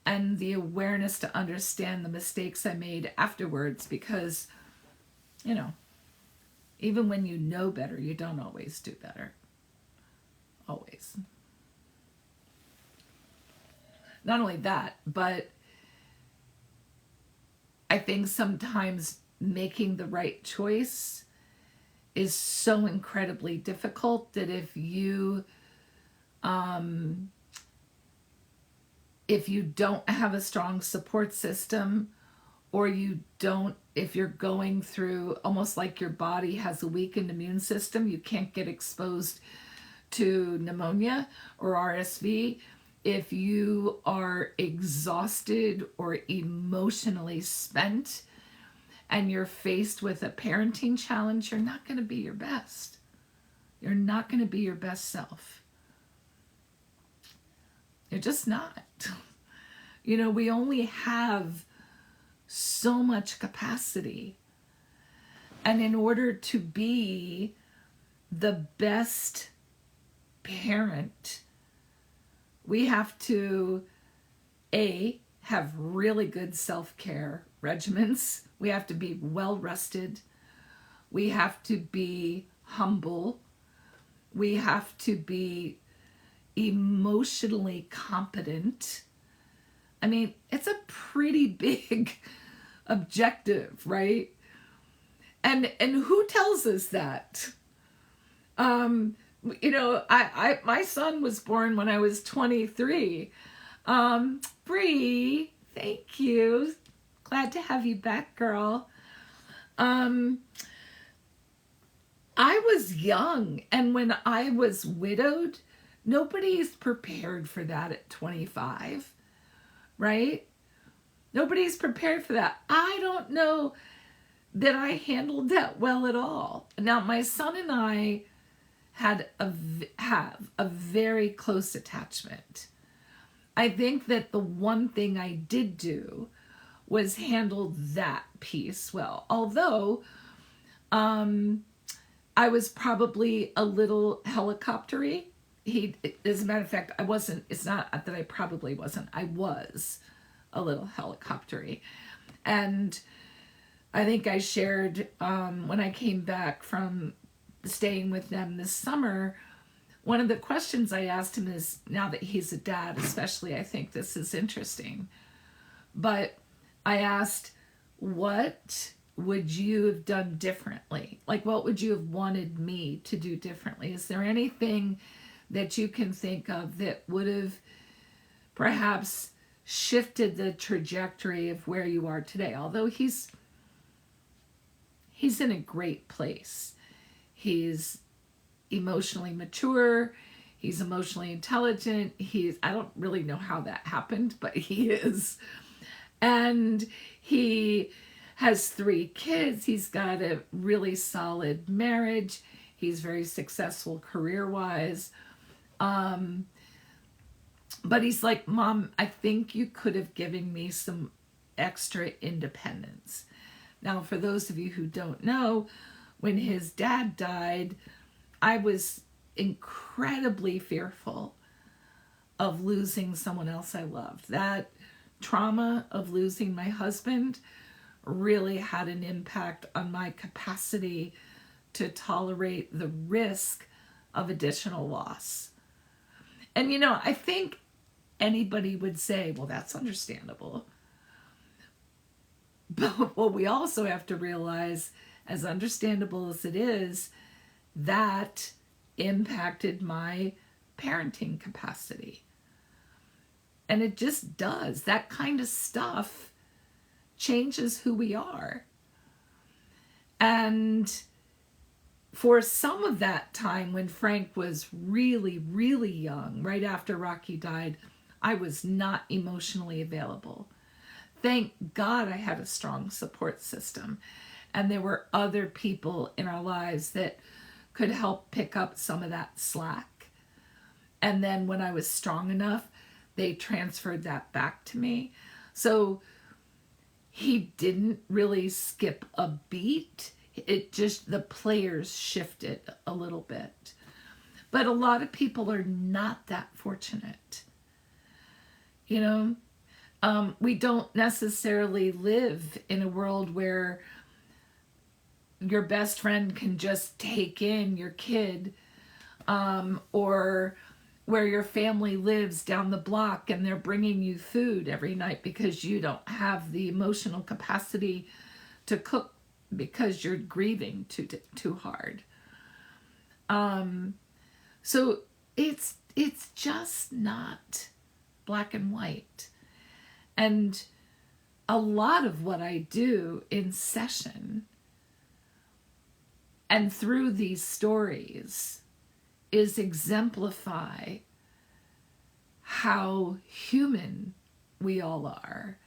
and the awareness to understand the mistakes I made afterwards, because, even when you know better, you don't always do better. Always. not only that, but I think sometimes making the right choice is so incredibly difficult that if you don't have a strong support system, or if you're going through almost like your body has a weakened immune system, you can't get exposed to pneumonia or RSV. If you are exhausted or emotionally spent and you're faced with a parenting challenge, you're not going to be your best. You're not going to be your best self. You're just not. We only have so much capacity. And in order to be the best parent, we have to, have really good self-care regimens. We have to be well rested. We have to be humble. We have to be emotionally competent. I mean, it's a pretty big objective, right? And who tells us that? My son was born when I was 23. Bree, thank you. Glad to have you back, girl. I was young, and when I was widowed, nobody's prepared for that at 25, right? Nobody's prepared for that. I don't know that I handled that well at all. Now, my son and I have a very close attachment. I think that the one thing I did do was handle that piece well. Although I was probably a little helicoptery. As a matter of fact, I wasn't. It's not that I probably wasn't. I was a little helicoptery. And I think I shared when I came back from staying with them this summer, one of the questions I asked him is, now that he's a dad especially, I think this is interesting, but I asked, what would you have done differently? Like, what would you have wanted me to do differently? Is there anything that you can think of that would have perhaps shifted the trajectory of where you are today? Although he's in a great place. He's emotionally mature. He's emotionally intelligent. I don't really know how that happened, but he is. And he has 3 kids. He's got a really solid marriage. He's very successful career-wise. But he's like, Mom, I think you could have given me some extra independence. Now, for those of you who don't know, when his dad died, I was incredibly fearful of losing someone else I loved. That trauma of losing my husband really had an impact on my capacity to tolerate the risk of additional loss. And I think anybody would say, well, that's understandable. But what we also have to realize, as understandable as it is, that impacted my parenting capacity. And it just does. That kind of stuff changes who we are. And for some of that time when Frank was really, really young, right after Rocky died, I was not emotionally available. Thank God I had a strong support system. And there were other people in our lives that could help pick up some of that slack. And then when I was strong enough, they transferred that back to me. So he didn't really skip a beat. It just, the players shifted a little bit. But a lot of people are not that fortunate. We don't necessarily live in a world where your best friend can just take in your kid, or where your family lives down the block and they're bringing you food every night because you don't have the emotional capacity to cook because you're grieving too hard. So it's just not black and white. And a lot of what I do in session and through these stories is exemplify how human we all are,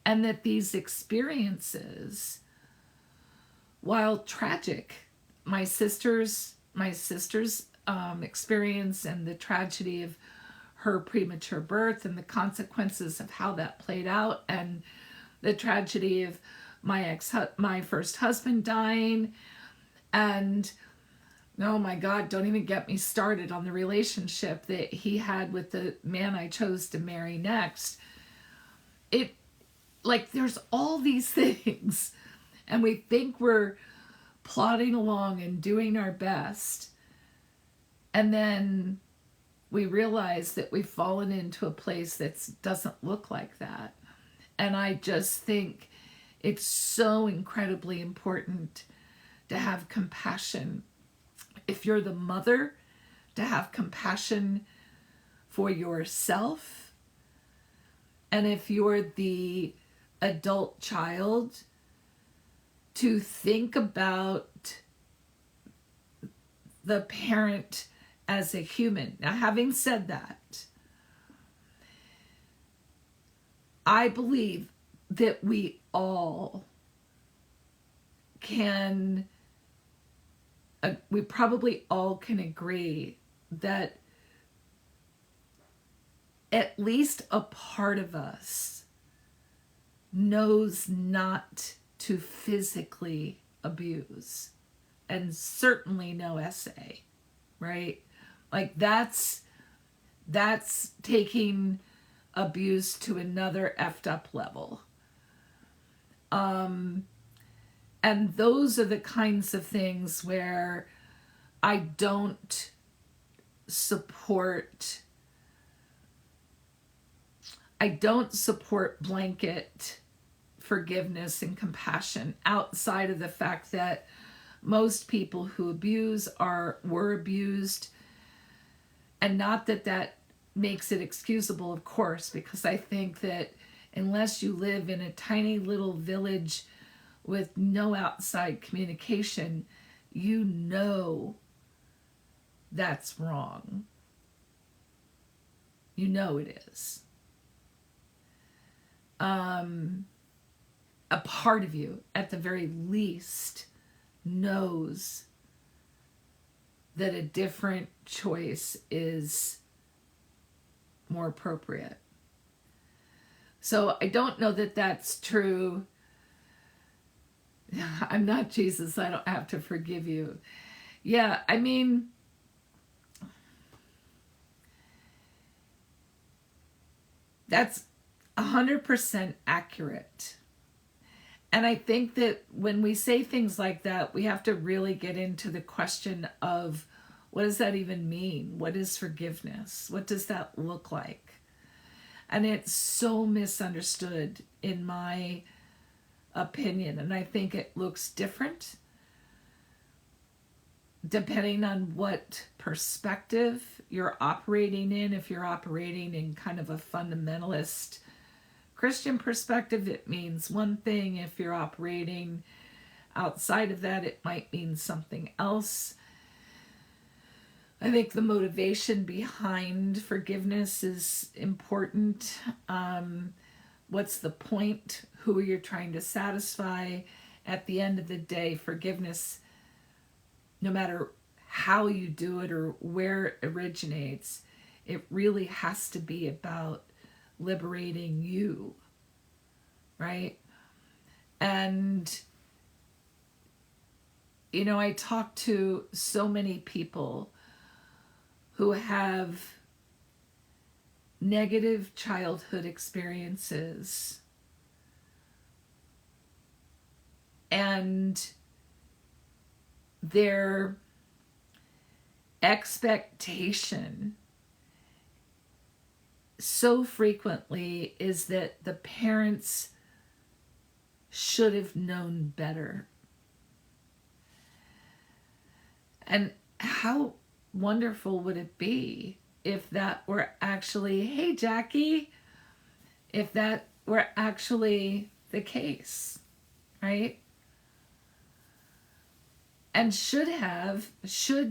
and that these experiences, while tragic, my sister's experience and the tragedy of her premature birth and the consequences of how that played out, and the tragedy of my first husband dying, and oh my God, don't even get me started on the relationship that he had with the man I chose to marry next. There's all these things, and we think we're plodding along and doing our best, and then we realize that we've fallen into a place that doesn't look like that. And I just think it's so incredibly important to have compassion. If you're the mother, to have compassion for yourself. And if you're the adult child, to think about the parent as a human. Now, having said that, I believe that we all can, we probably all can agree that at least a part of us knows not to physically abuse, and certainly no essay, right? Like that's taking abuse to another effed up level. And those are the kinds of things where I don't support blanket forgiveness and compassion, outside of the fact that most people who abuse were abused, and not that makes it excusable, of course, because I think that unless you live in a tiny little village with no outside communication, you know that's wrong. You know it is. A part of you, at the very least, knows that a different choice is more appropriate. So I don't know that that's true. I'm not Jesus, I don't have to forgive you. Yeah, I mean, that's 100% accurate. And I think that when we say things like that, we have to really get into the question of, what does that even mean? What is forgiveness? What does that look like? And it's so misunderstood, in my opinion. And I think it looks different depending on what perspective you're operating in. If you're operating in kind of a fundamentalist Christian perspective, it means one thing. If you're operating outside of that, it might mean something else. I think the motivation behind forgiveness is important. What's the point? Who are you trying to satisfy? At the end of the day, forgiveness, no matter how you do it or where it originates, it really has to be about liberating you, right? And, you know, I talk to so many people who have negative childhood experiences, and their expectation so frequently is that the parents should have known better. And how wonderful would it be if that were actually, hey, Jackie, if that were actually the case, right? And should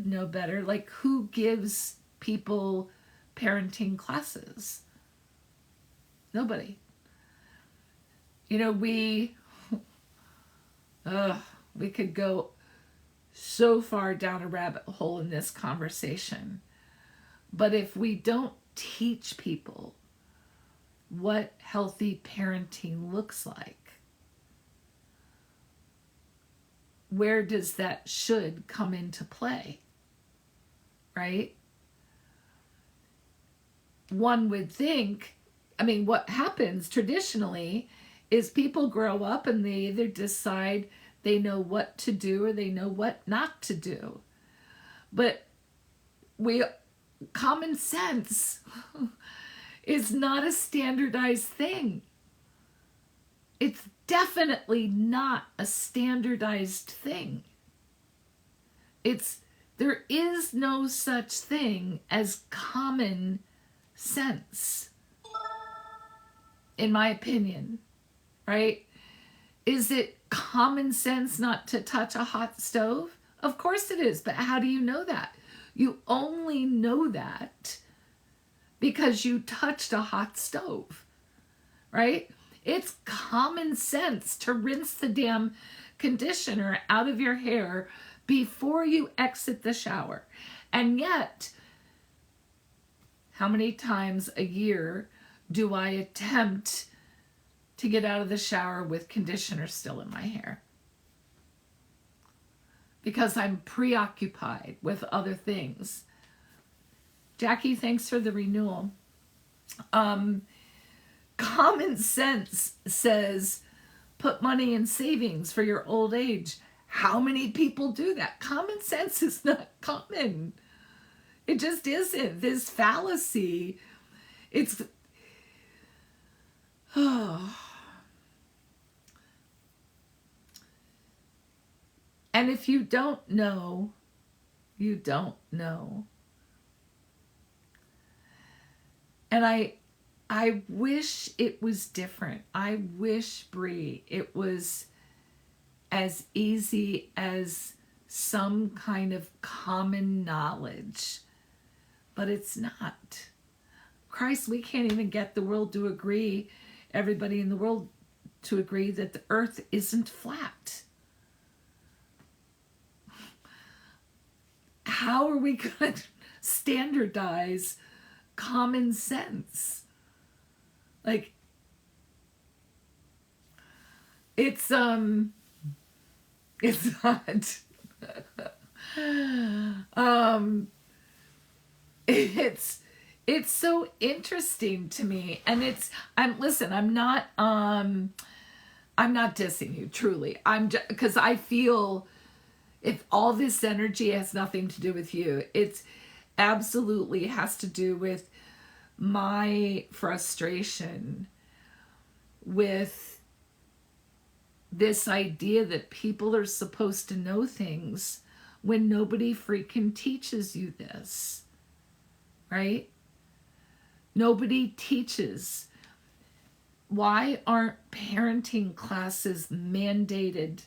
know better, like who gives people parenting classes? Nobody. You know, we could go so far down a rabbit hole in this conversation. But if we don't teach people what healthy parenting looks like, where does that should come into play, right? One would think, I mean, what happens traditionally is people grow up and they either decide they know what to do or they know what not to do. But common sense is not a standardized thing. It's definitely not a standardized thing. There is no such thing as common sense, in my opinion, right? Is it common sense not to touch a hot stove? Of course it is, but how do you know that? You only know that because you touched a hot stove, right? It's common sense to rinse the damn conditioner out of your hair before you exit the shower. And yet, how many times a year do I attempt to get out of the shower with conditioner still in my hair? Because I'm preoccupied with other things. Jackie, thanks for the renewal. Common sense says put money in savings for your old age. How many people do that? Common sense is not common. It just isn't. This fallacy, it's... Oh. And if you don't know, you don't know. And I wish it was different. I wish, Bree, it was as easy as some kind of common knowledge. But it's not. Christ, we can't even get the world to agree, everybody in the world to agree that the earth isn't flat. How are we going to standardize common sense? Like, it's not. It's so interesting to me, and I'm not dissing you, truly. I'm just because I feel if all this energy has nothing to do with you, it's absolutely has to do with my frustration with this idea that people are supposed to know things when nobody freaking teaches you this, right? Nobody teaches. Why aren't parenting classes mandated?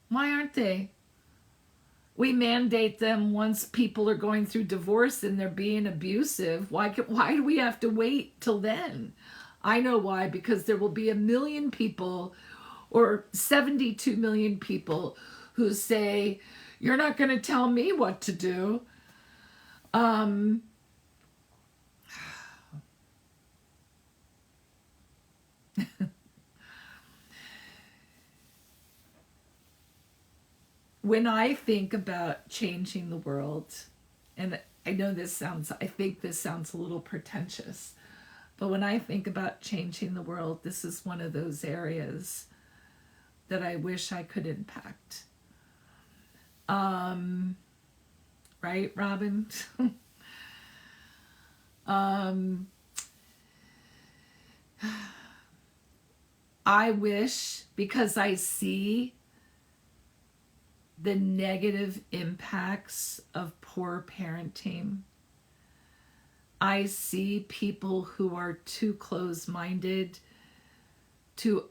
Why aren't they? We mandate them once people are going through divorce and they're being abusive. Why do we have to wait till then? I know why, because there will be 1 million people or 72 million people who say, you're not going to tell me what to do. When I think about changing the world, and I think this sounds a little pretentious, but when I think about changing the world, this is one of those areas that I wish I could impact. Right, Robin? I wish, because I see the negative impacts of poor parenting. I see people who are too close-minded to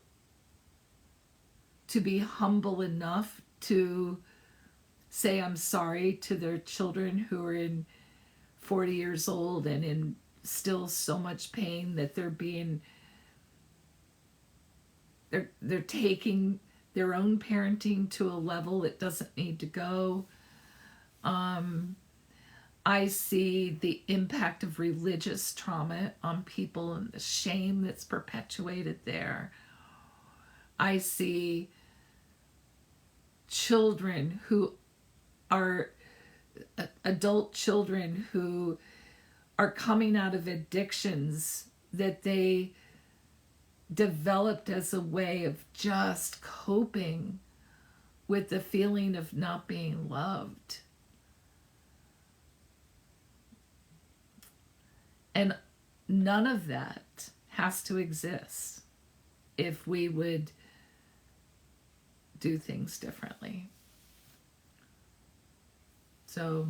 be humble enough to say I'm sorry to their children who are in 40 years old and in still so much pain that they're taking their own parenting to a level it doesn't need to go. I see the impact of religious trauma on people and the shame that's perpetuated there. I see children who are adult children who are coming out of addictions that they developed as a way of just coping with the feeling of not being loved. And none of that has to exist if we would do things differently. So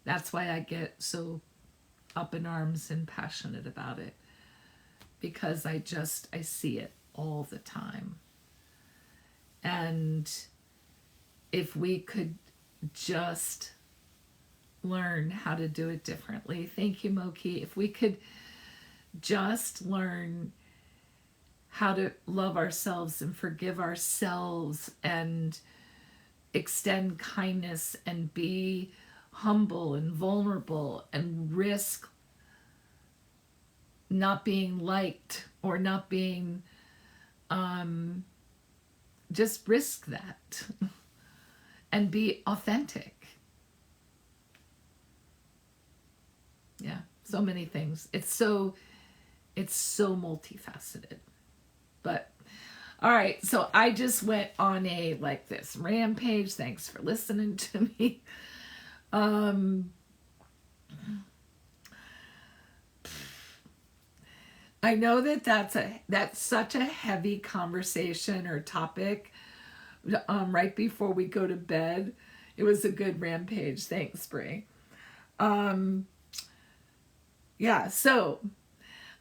that's why I get so up in arms and passionate about it, because I see it all the time. And if we could just learn how to do it differently. Thank you, Moki. If we could just learn how to love ourselves and forgive ourselves and extend kindness and be humble and vulnerable and risk not being liked or not being, just risk that and be authentic. Yeah, so many things. It's so multifaceted. But all right, so I just went on a this rampage. Thanks for listening to me. I know that's such a heavy conversation or topic. Right before we go to bed, it was a good rampage. Thanks, Bree. Yeah, so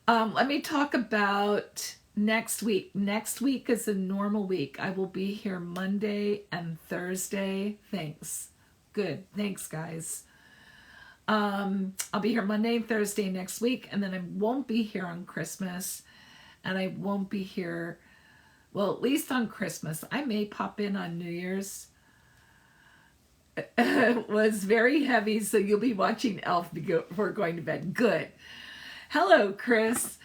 let me talk about next week. Next week is a normal week. I will be here Monday and Thursday. Thanks. Good. Thanks, guys. I'll be here Monday and Thursday next week, and then I won't be here on Christmas, and I won't be here, well, at least on Christmas. I may pop in on New Year's. It was very heavy, so you'll be watching Elf before going to bed. Good. Hello, Chris.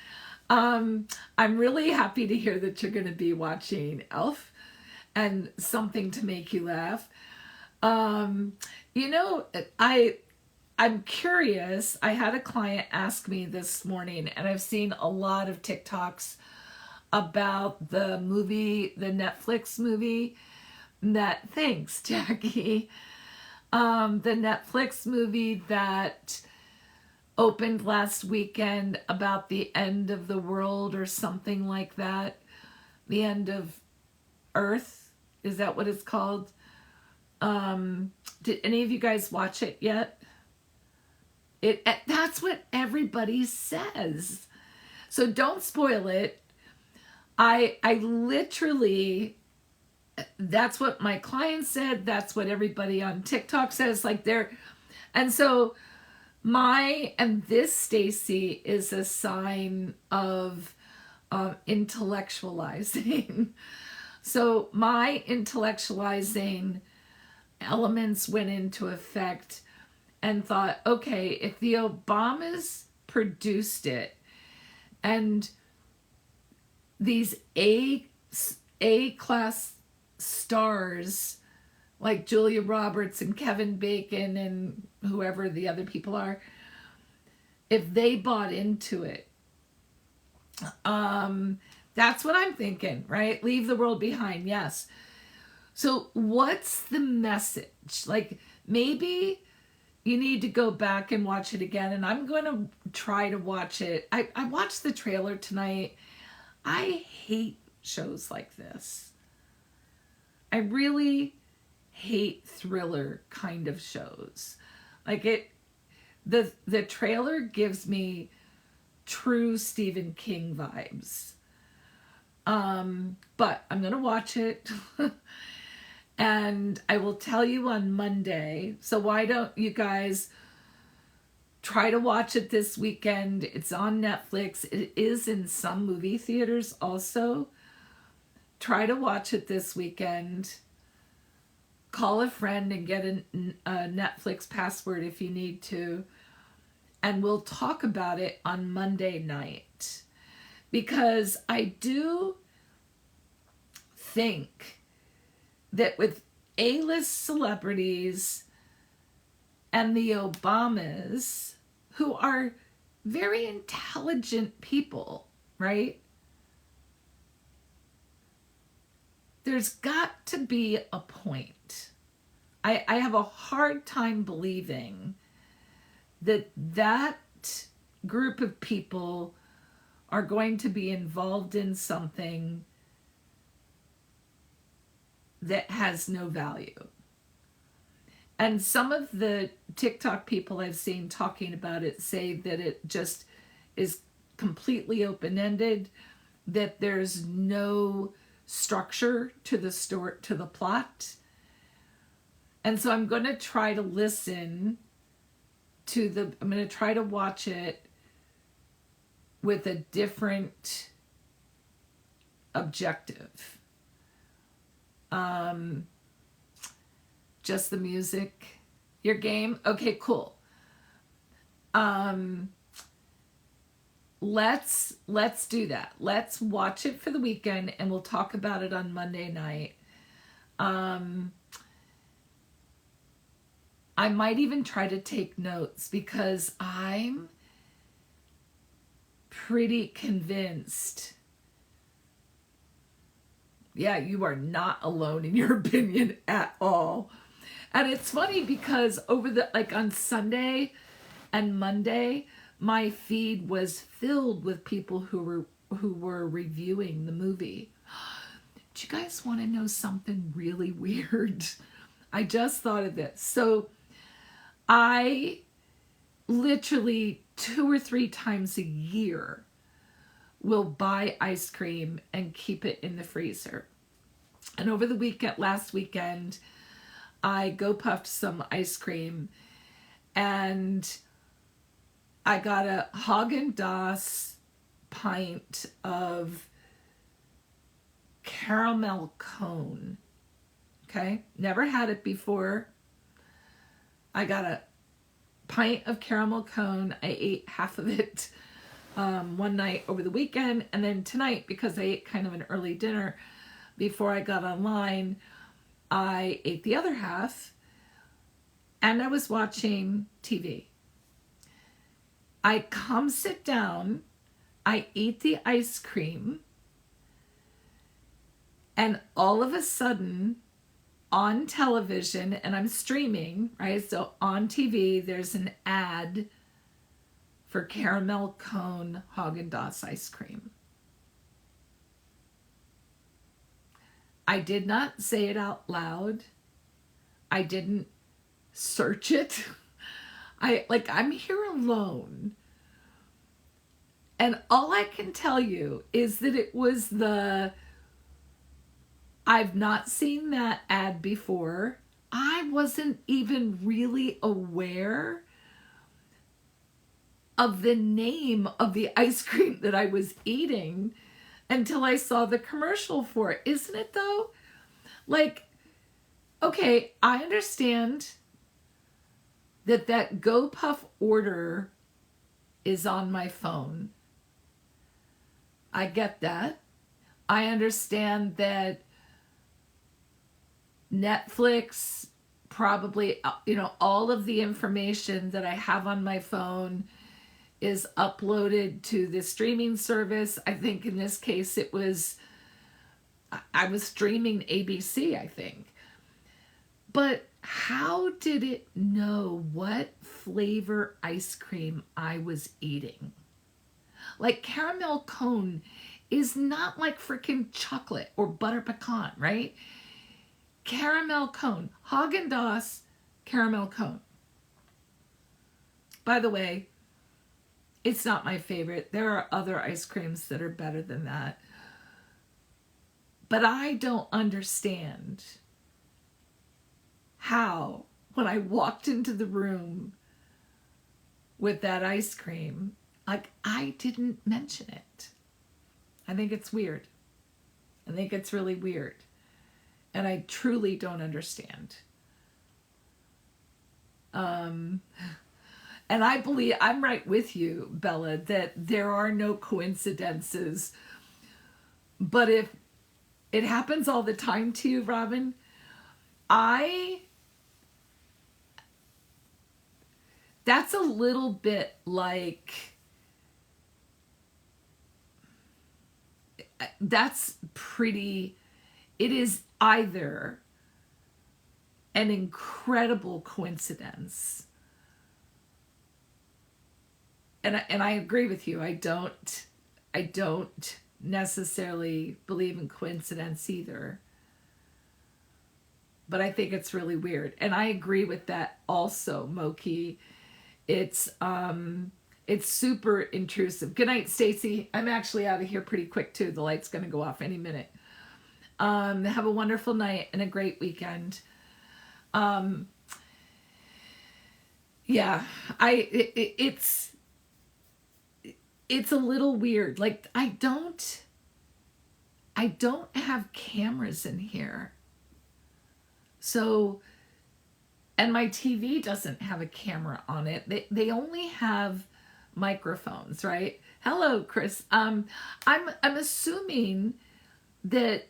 I'm really happy to hear that you're going to be watching Elf and something to make you laugh. You know, I'm curious. I had a client ask me this morning, and I've seen a lot of TikToks about the movie, the Netflix movie thanks, Jackie. The Netflix movie that opened last weekend about the end of the world or something like that. The end of Earth. Is that what it's called? Did any of you guys watch it yet? That's what everybody says. So don't spoil it. I literally, that's what my client said. That's what everybody on TikTok says. And so this Stacy is a sign of intellectualizing. So my intellectualizing elements went into effect and thought, okay, if the Obamas produced it and these A-class stars like Julia Roberts and Kevin Bacon and whoever the other people are, if they bought into it, that's what I'm thinking, right? Leave the world behind, yes. So what's the message? Maybe you need to go back and watch it again. And I'm going to try to watch it. I watched the trailer tonight. I hate shows like this. I really hate thriller kind of shows. Like the trailer gives me true Stephen King vibes. But I'm going to watch it. And I will tell you on Monday. So why don't you guys try to watch it this weekend? It's on Netflix. It is in some movie theaters also. Try to watch it this weekend. Call a friend and get a Netflix password if you need to. And we'll talk about it on Monday night. Because I do think that with A-list celebrities and the Obamas, who are very intelligent people, right? There's got to be a point. I have a hard time believing that group of people are going to be involved in something that has no value. And some of the TikTok people I've seen talking about it say that it just is completely open-ended, that there's no structure to the story, to the plot. And so I'm going to try to listen to I'm going to try to watch it with a different objective. Just the music. Your game? Okay, cool. Let's do that. Let's watch it for the weekend and we'll talk about it on Monday night. I might even try to take notes because I'm pretty convinced. Yeah, you are not alone in your opinion at all. And it's funny because on Sunday and Monday, my feed was filled with people who were reviewing the movie. Do you guys want to know something really weird? I just thought of this. So I literally 2 or 3 times a year will buy ice cream and keep it in the freezer. And over the last weekend, I go puffed some ice cream and I got a Haagen-Dazs pint of caramel cone. Okay, never had it before. I got a pint of caramel cone. I ate half of it one night over the weekend, and then tonight, because I ate kind of an early dinner before I got online, I ate the other half, and I was watching TV. I come sit down, I eat the ice cream, and all of a sudden, on television, and I'm streaming, right? So on TV, there's an ad for caramel cone Haagen-Dazs ice cream. I did not say it out loud. I didn't search it. I'm here alone. And all I can tell you is that it was I've not seen that ad before. I wasn't even really aware of the name of the ice cream that I was eating until I saw the commercial for it. Isn't it though? Okay, I understand that GoPuff order is on my phone. I get that. I understand that Netflix probably, all of the information that I have on my phone is uploaded to the streaming service. I think in this case I was streaming ABC, I think. But how did it know what flavor ice cream I was eating? Like caramel cone is not like freaking chocolate or butter pecan, right? Caramel cone, Haagen-Dazs caramel cone. By the way, it's not my favorite. There are other ice creams that are better than that. But I don't understand how, when I walked into the room with that ice cream, like I didn't mention it. I think it's weird. I think it's really weird. And I truly don't understand. And I believe, I'm right with you, Bella, that there are no coincidences. But if it happens all the time to you, Robin, that's a little bit like, that's pretty, it is either an incredible coincidence, and I agree with you. I don't necessarily believe in coincidence either, but I think it's really weird. And I agree with that also, Moki. It's super intrusive. Good night, Stacy. I'm actually out of here pretty quick too. The light's going to go off any minute. Have a wonderful night and a great weekend. Yeah, it's a little weird. Like I don't have cameras in here. So, and my TV doesn't have a camera on it. They only have microphones, right? Hello, Chris. I'm assuming that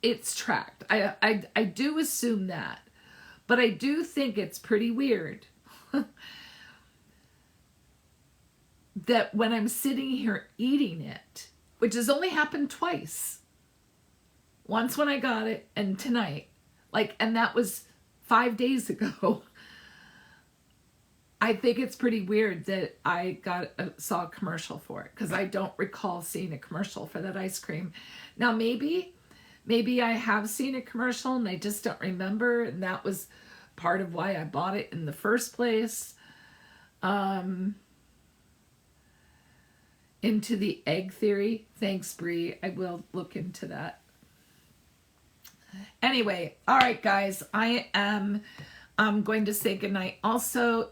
it's tracked. I do assume that. But I do think it's pretty weird that when I'm sitting here eating it, which has only happened twice, once when I got it and tonight, and that was 5 days ago. I think it's pretty weird that I saw a commercial for it, because I don't recall seeing a commercial for that ice cream. Now maybe I have seen a commercial and I just don't remember, and that was part of why I bought it in the first place. Into the egg theory. Thanks, Bree. I will look into that. Anyway, all right, guys. I'm going to say goodnight. Also,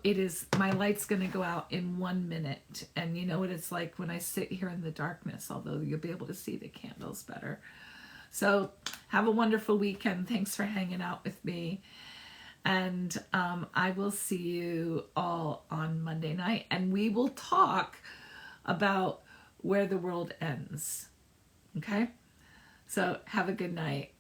my light's going to go out in 1 minute. And you know what it's like when I sit here in the darkness, although you'll be able to see the candles better. So have a wonderful weekend. Thanks for hanging out with me. And I will see you all on Monday night. And we will talk about where the world ends. Okay? So have a good night.